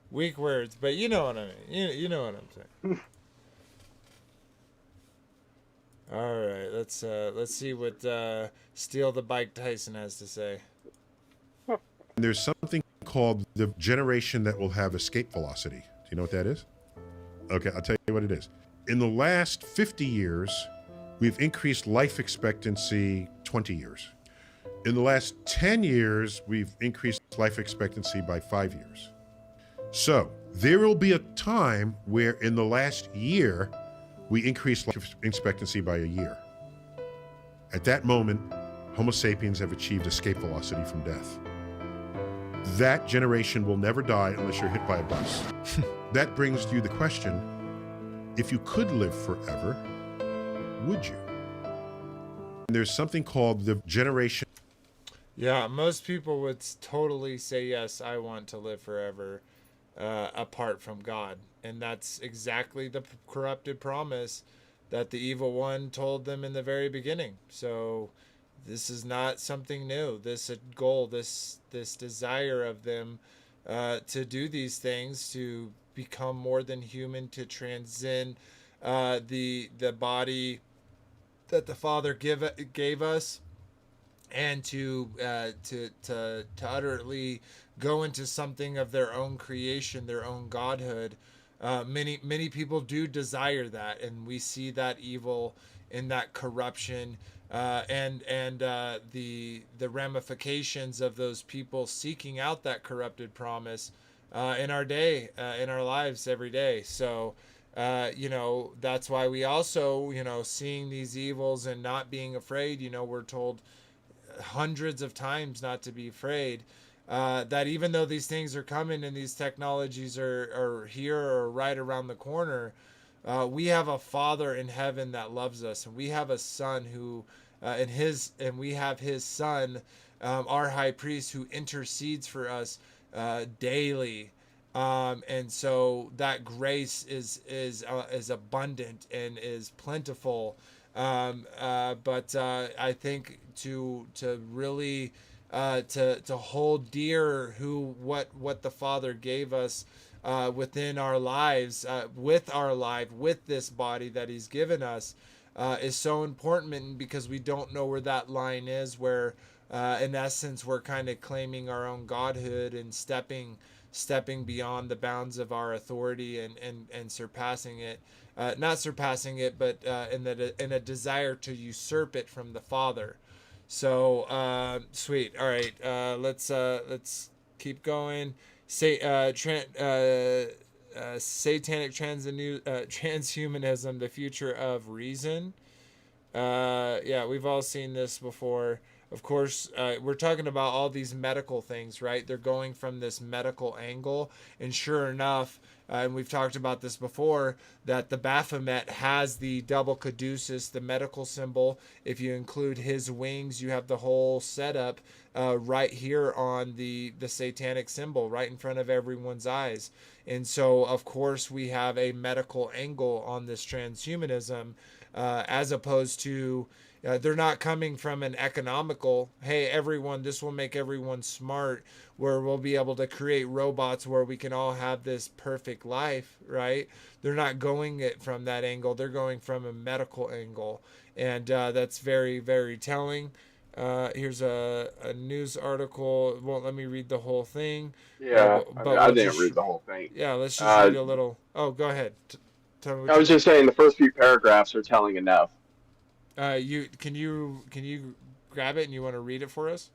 weak words, but you know what I mean. You know what I'm saying. All right, let's see what Steal the Bike Tyson has to say. There's something called the generation that will have escape velocity. Do you know what that is? Okay, I'll tell you what it is. In the last 50 years, we've increased life expectancy 20 years. In the last 10 years, we've increased life expectancy by 5 years. So there will be a time where in the last year, we increased life expectancy by a year. At that moment, Homo sapiens have achieved escape velocity from death. That generation will never die unless you're hit by a bus. That brings you the question, if you could live forever, would you? And there's something called the generation. Yeah, most people would totally say, yes, I want to live forever apart from God. And that's exactly the corrupted promise that the evil one told them in the very beginning. So this is not something new. This goal, this desire of them to do these things, to become more than human, to transcend the body that the Father gave us, and to utterly go into something of their own creation, their own godhood. Many people do desire that, and we see that evil in that corruption and the ramifications of those people seeking out that corrupted promise in our day, in our lives every day. So that's why we also, seeing these evils and not being afraid, we're told hundreds of times not to be afraid. That even though these things are coming and these technologies are here or right around the corner, we have a Father in heaven that loves us, and we have a Son who, and we have His Son, our High Priest, who intercedes for us daily, and so that grace is abundant and is plentiful. But I think to really to hold dear what the Father gave us within our lives, with this body that He's given us, is so important, because we don't know where that line is, where in essence we're kind of claiming our own godhood and stepping beyond the bounds of our authority and surpassing it. Not surpassing it, but in a desire to usurp it from the Father. So sweet. All right, let's keep going. Satanic transhumanism, the future of reason. Yeah, we've all seen this before. Of course, we're talking about all these medical things, right? They're going from this medical angle, and sure enough, and we've talked about this before, that the Baphomet has the double caduceus, the medical symbol. If you include his wings, you have the whole setup right here on the satanic symbol, right in front of everyone's eyes. And so, of course, we have a medical angle on this transhumanism, as opposed to they're not coming from an economical, hey, everyone, this will make everyone smart, where we'll be able to create robots where we can all have this perfect life, right? They're not going it from that angle. They're going from a medical angle. And that's very, very telling. Here's a news article. It won't let me read the whole thing. Yeah, but I didn't read the whole thing. Yeah, let's just read a little. Oh, go ahead. Tell me what I was just saying the first few paragraphs are telling enough. can you grab it and you want to read it for us?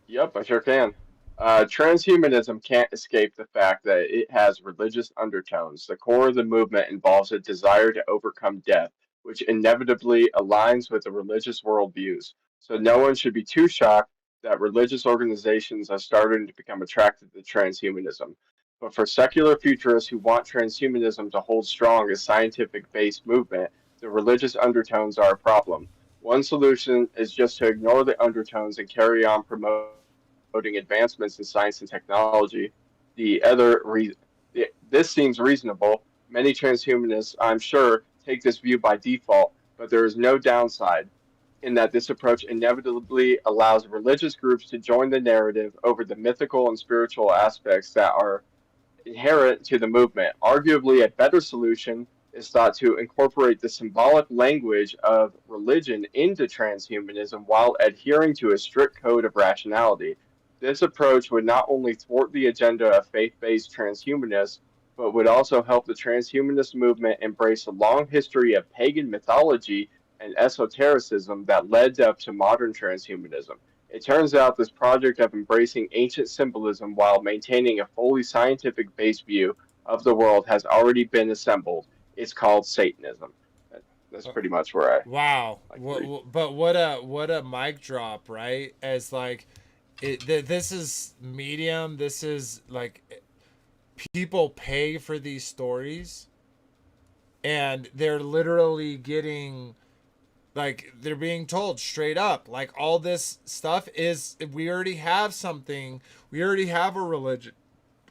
Yep, I sure can. Transhumanism can't escape the fact that it has religious undertones. The core of the movement involves a desire to overcome death, which inevitably aligns with the religious worldviews. So no one should be too shocked that religious organizations are starting to become attracted to transhumanism. But for secular futurists who want transhumanism to hold strong as scientific-based movement, the religious undertones are a problem. One solution is just to ignore the undertones and carry on promoting advancements in science and technology. The other this seems reasonable. Many transhumanists, I'm sure, take this view by default, but there is no downside in that this approach inevitably allows religious groups to join the narrative over the mythical and spiritual aspects that are inherent to the movement. Arguably, a better solution is thought to incorporate the symbolic language of religion into transhumanism while adhering to a strict code of rationality. This approach would not only thwart the agenda of faith based transhumanists, but would also help the transhumanist movement embrace a long history of pagan mythology and esotericism that led up to modern transhumanism. It turns out this project of embracing ancient symbolism while maintaining a fully scientific based view of the world has already been assembled. It's called Satanism. That's pretty much where I. Wow. But what a mic drop, right? As like, this is medium. This is like, people pay for these stories, and they're literally getting, like, they're being told straight up, like, all this stuff is, we already have something, we already have a religion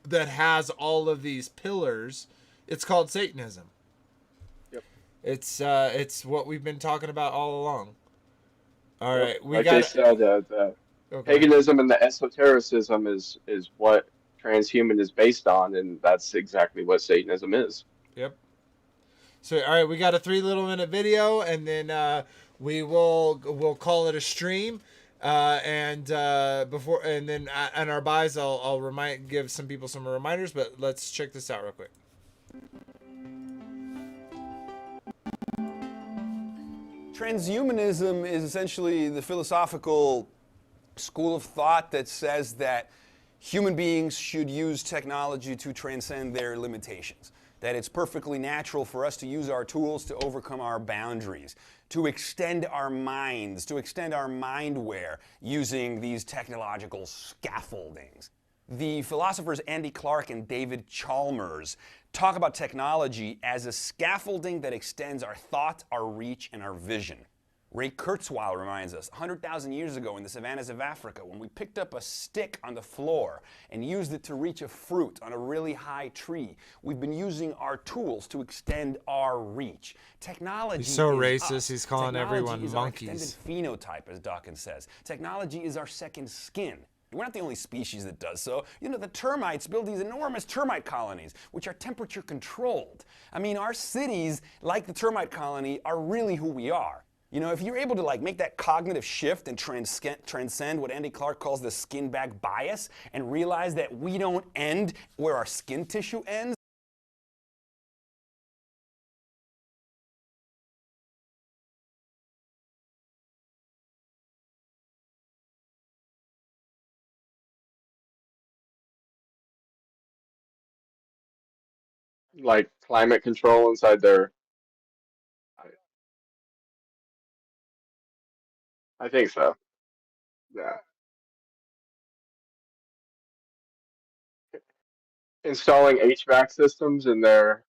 that has all of these pillars. It's called Satanism. Yep. It's what we've been talking about all along. All right, we like got. They said, the paganism and the esotericism is what transhuman is based on, and that's exactly what Satanism is. Yep. So, all right, we got a 3-minute video, and then we'll call it a stream. And our buys, I'll give some people some reminders, but let's check this out real quick. Transhumanism is essentially the philosophical school of thought that says that human beings should use technology to transcend their limitations. That it's perfectly natural for us to use our tools to overcome our boundaries, to extend our minds, to extend our mindware using these technological scaffoldings. The philosophers Andy Clark and David Chalmers talk about technology as a scaffolding that extends our thought, our reach, and our vision. Ray Kurzweil reminds us, 100,000 years ago in the savannas of Africa, when we picked up a stick on the floor and used it to reach a fruit on a really high tree, we've been using our tools to extend our reach. Technology He's so is racist, us. he's calling Technology everyone is monkeys. our extended phenotype, as Dawkins says. Technology is our second skin. We're not the only species that does so. You know, the termites build these enormous termite colonies, which are temperature controlled. I mean, our cities, like the termite colony, are really who we are. You know, if you're able to like make that cognitive shift and transcend what Andy Clark calls the skin bag bias and realize that we don't end where our skin tissue ends. Like climate control inside their. I think so. Yeah. Installing HVAC systems in their.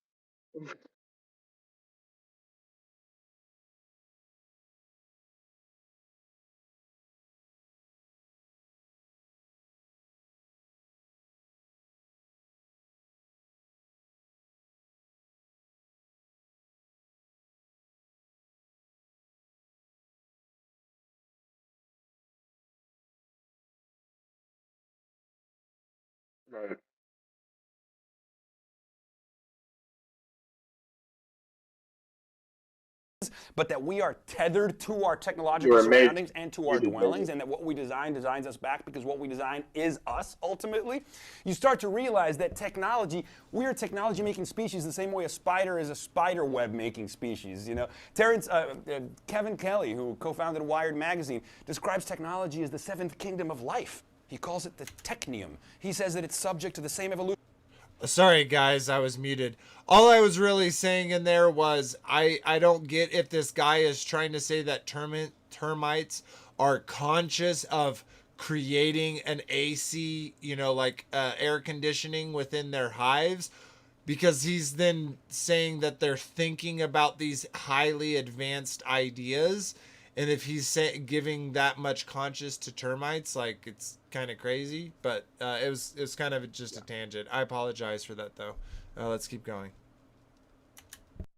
Right. but that we are tethered to our technological surroundings and to our dwellings, and that what we design designs us back because what we design is us ultimately, you start to realize that technology, we're a technology making species the same way a spider is a spider web making species. You know, Kevin Kelly, who co-founded Wired magazine, describes technology as the seventh kingdom of life. He calls it the technium. He says that it's subject to the same evolution. Sorry guys, I was muted. All I was really saying in there was I don't get if this guy is trying to say that termites are conscious of creating an AC, you know, like air conditioning within their hives, because he's then saying that they're thinking about these highly advanced ideas. And if he's giving that much conscious to termites, like, it's kind of crazy. But it was kind of just a tangent. I apologize for that, though. Let's keep going.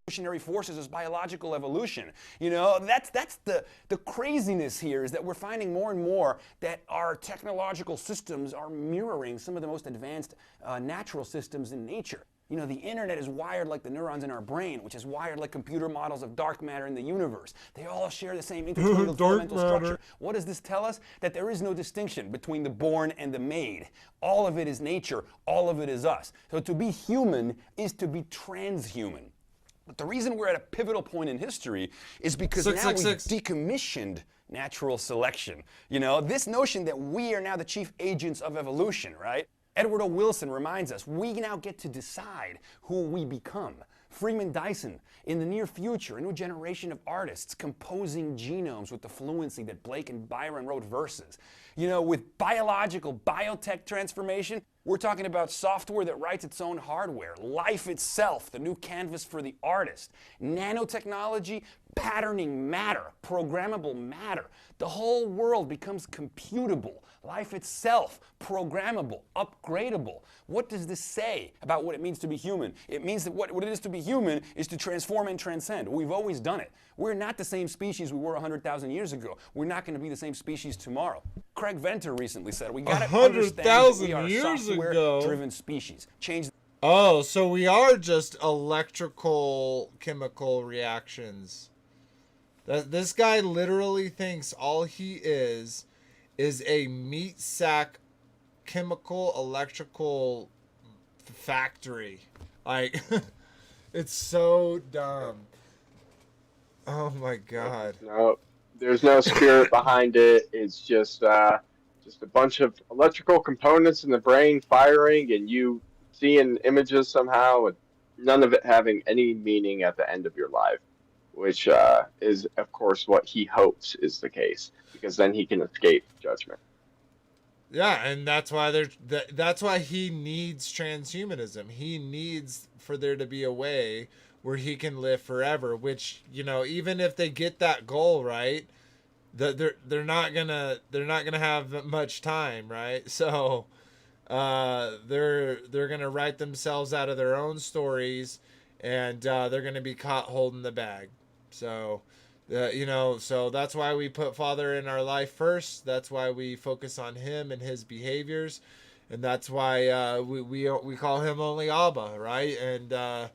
Evolutionary forces is biological evolution. You know, that's the craziness here, is that we're finding more and more that our technological systems are mirroring some of the most advanced natural systems in nature. You know, the internet is wired like the neurons in our brain, which is wired like computer models of dark matter in the universe. They all share the same intertangled fundamental structure. What does this tell us? That there is no distinction between the born and the made. All of it is nature. All of it is us. So to be human is to be transhuman. But the reason we're at a pivotal point in history is because now we've decommissioned natural selection. You know, this notion that we are now the chief agents of evolution, right? Edward O. Wilson reminds us we now get to decide who we become. Freeman Dyson, in the near future, a new generation of artists composing genomes with the fluency that Blake and Byron wrote verses. You know, with biological, biotech transformation, we're talking about software that writes its own hardware, life itself, the new canvas for the artist, nanotechnology, patterning matter, programmable matter. The whole world becomes computable. Life itself, programmable, upgradable. What does this say about what it means to be human? It means that what it is to be human is to transform and transcend. We've always done it. We're not the same species we were 100,000 years ago. We're not going to be the same species tomorrow. Craig Venter recently said, we got to understand that we are a software-driven species. Oh, so we are just electrical chemical reactions. This guy literally thinks all he is a meat sack chemical electrical factory. Like, it's so dumb. Oh my god. No, there's no spirit behind it. It's just a bunch of electrical components in the brain firing, and you seeing images somehow, and none of it having any meaning at the end of your life, which is, of course, what he hopes is the case, because then he can escape judgment. Yeah, and that's why that's why he needs transhumanism. He needs for there to be a way where he can live forever, which, you know, even if they get that goal right, they're not gonna have much time, right? So they're gonna write themselves out of their own stories, and they're gonna be caught holding the bag. So you know, so that's why we put Father in our life first. That's why we focus on him and his behaviors, and that's why we call him only Abba, right? And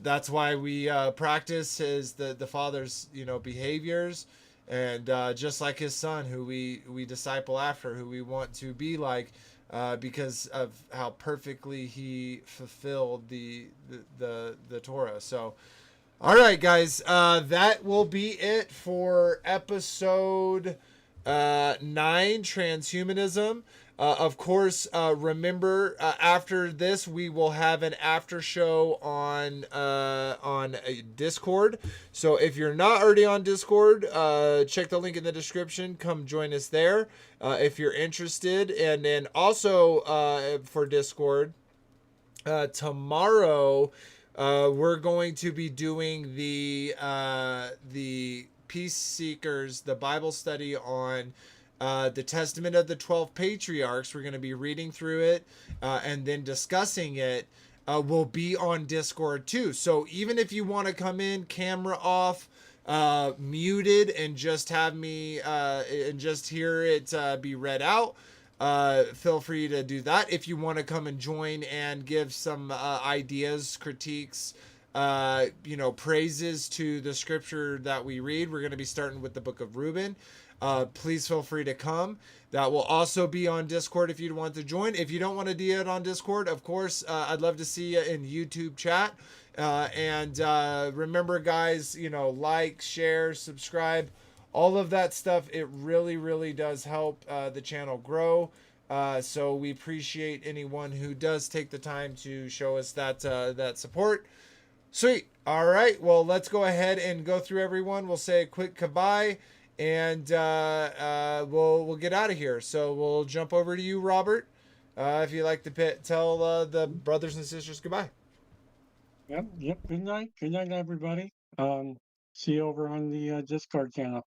that's why we practice the Father's, you know, behaviors, and just like his Son, who we disciple after, who we want to be like, because of how perfectly he fulfilled the Torah. So. All right, guys, that will be it for episode 9, Transhumanism. Of course, remember, after this, we will have an after show on Discord. So if you're not already on Discord, check the link in the description. Come join us there if you're interested. And then also for Discord, tomorrow... we're going to be doing the Peace Seekers, the Bible study on the Testament of the 12 Patriarchs. We're going to be reading through it and then discussing it. Will be on Discord too. So even if you want to come in, camera off, muted, and just have me and just hear it be read out, feel free to do that. If you want to come and join and give some ideas, critiques, praises to the scripture that we read. We're going to be starting with the book of Reuben. Please feel free to come. That will also be on Discord if you want to join. If you don't want to do it on Discord, of course, I'd love to see you in YouTube chat. And remember, guys, like, share, subscribe, all of that stuff. It really, really does help the channel grow. So we appreciate anyone who does take the time to show us that support. Sweet. All right. Well, let's go ahead and go through everyone. We'll say a quick goodbye, and we'll get out of here. So we'll jump over to you, Robert. If you'd like to tell the brothers and sisters goodbye. Yep. Good night, everybody. See you over on the Discord channel.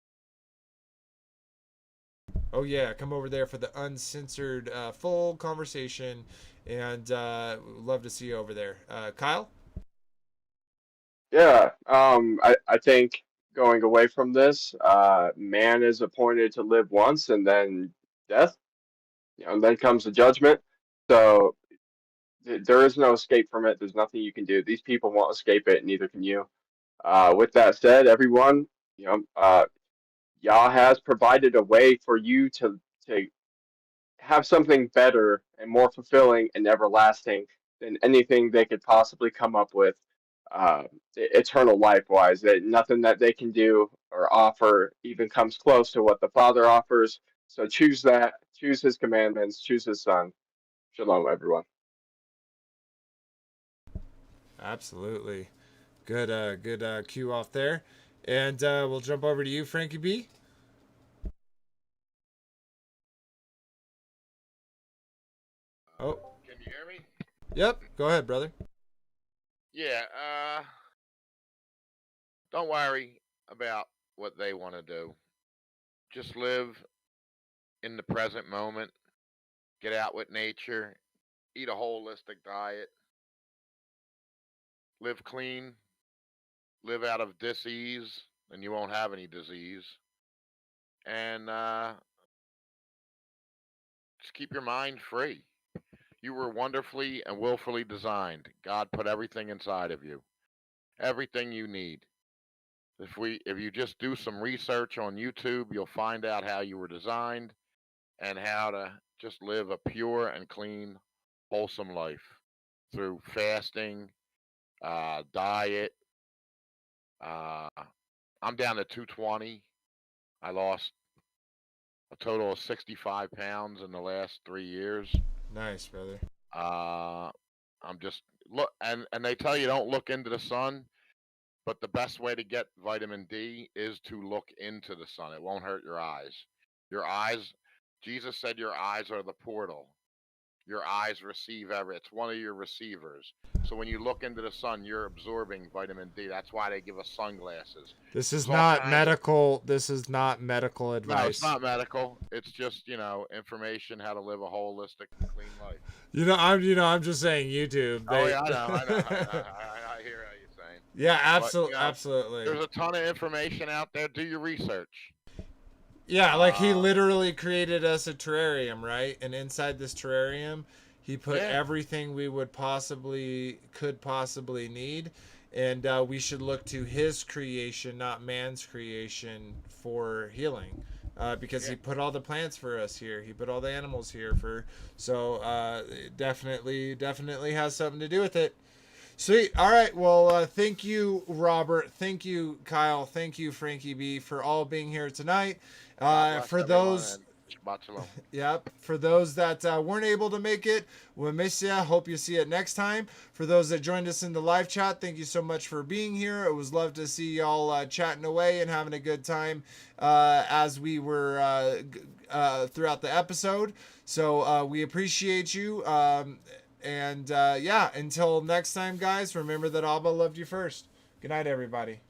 Oh yeah, come over there for the uncensored full conversation, and love to see you over there. Kyle? Yeah, I think going away from this, man is appointed to live once and then death, and then comes the judgment. So there is no escape from it. There's nothing you can do. These people won't escape it, neither can you. With that said, everyone, Yah has provided a way for you to have something better and more fulfilling and everlasting than anything they could possibly come up with, eternal life wise. That nothing that they can do or offer even comes close to what the Father offers. So choose that, choose His commandments, choose His Son. Shalom, everyone. Absolutely. Good cue off there. And we'll jump over to you, Frankie B. Oh. Can you hear me? Yep. Go ahead, brother. Yeah, don't worry about what they want to do. Just live in the present moment. Get out with nature. Eat a holistic diet. Live clean. Live out of disease, and you won't have any disease. And just keep your mind free. You were wonderfully and willfully designed. God put everything inside of you. Everything you need. If you just do some research on YouTube, you'll find out how you were designed and how to just live a pure and clean, wholesome life through fasting, diet. I'm down to 220. I lost a total of 65 pounds in the last 3 years. Nice, brother. I'm just look, and they tell you don't look into the sun, but the best way to get vitamin D is to look into the sun. It won't hurt your eyes. Your eyes, Jesus said, your eyes are the portal. Your eyes receive it's one of your receivers. So when you look into the sun, you're absorbing vitamin D. That's why they give us sunglasses. This is not medical. This is not medical advice. No, it's not medical. It's just information how to live a holistic, clean life. I'm just saying YouTube. Oh yeah, I know. I hear how you're saying. Yeah, absolutely, absolutely. There's a ton of information out there. Do your research. Yeah, like he literally created us a terrarium, right? And inside this terrarium, he put everything we could possibly need. And we should look to his creation, not man's creation, for healing. Because he put all the plants for us here. He put all the animals here definitely has something to do with it. Sweet. All right. Well, thank you, Robert. Thank you, Kyle. Thank you, Frankie B, for all being here tonight. For those, yep. For those that weren't able to make it, we miss ya. Hope you see it next time. For those that joined us in the live chat, thank you so much for being here. It was love to see y'all chatting away and having a good time as we were throughout the episode. So we appreciate you. Until next time, guys, remember that ABBA loved you first. Good night, everybody.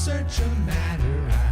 search of matter.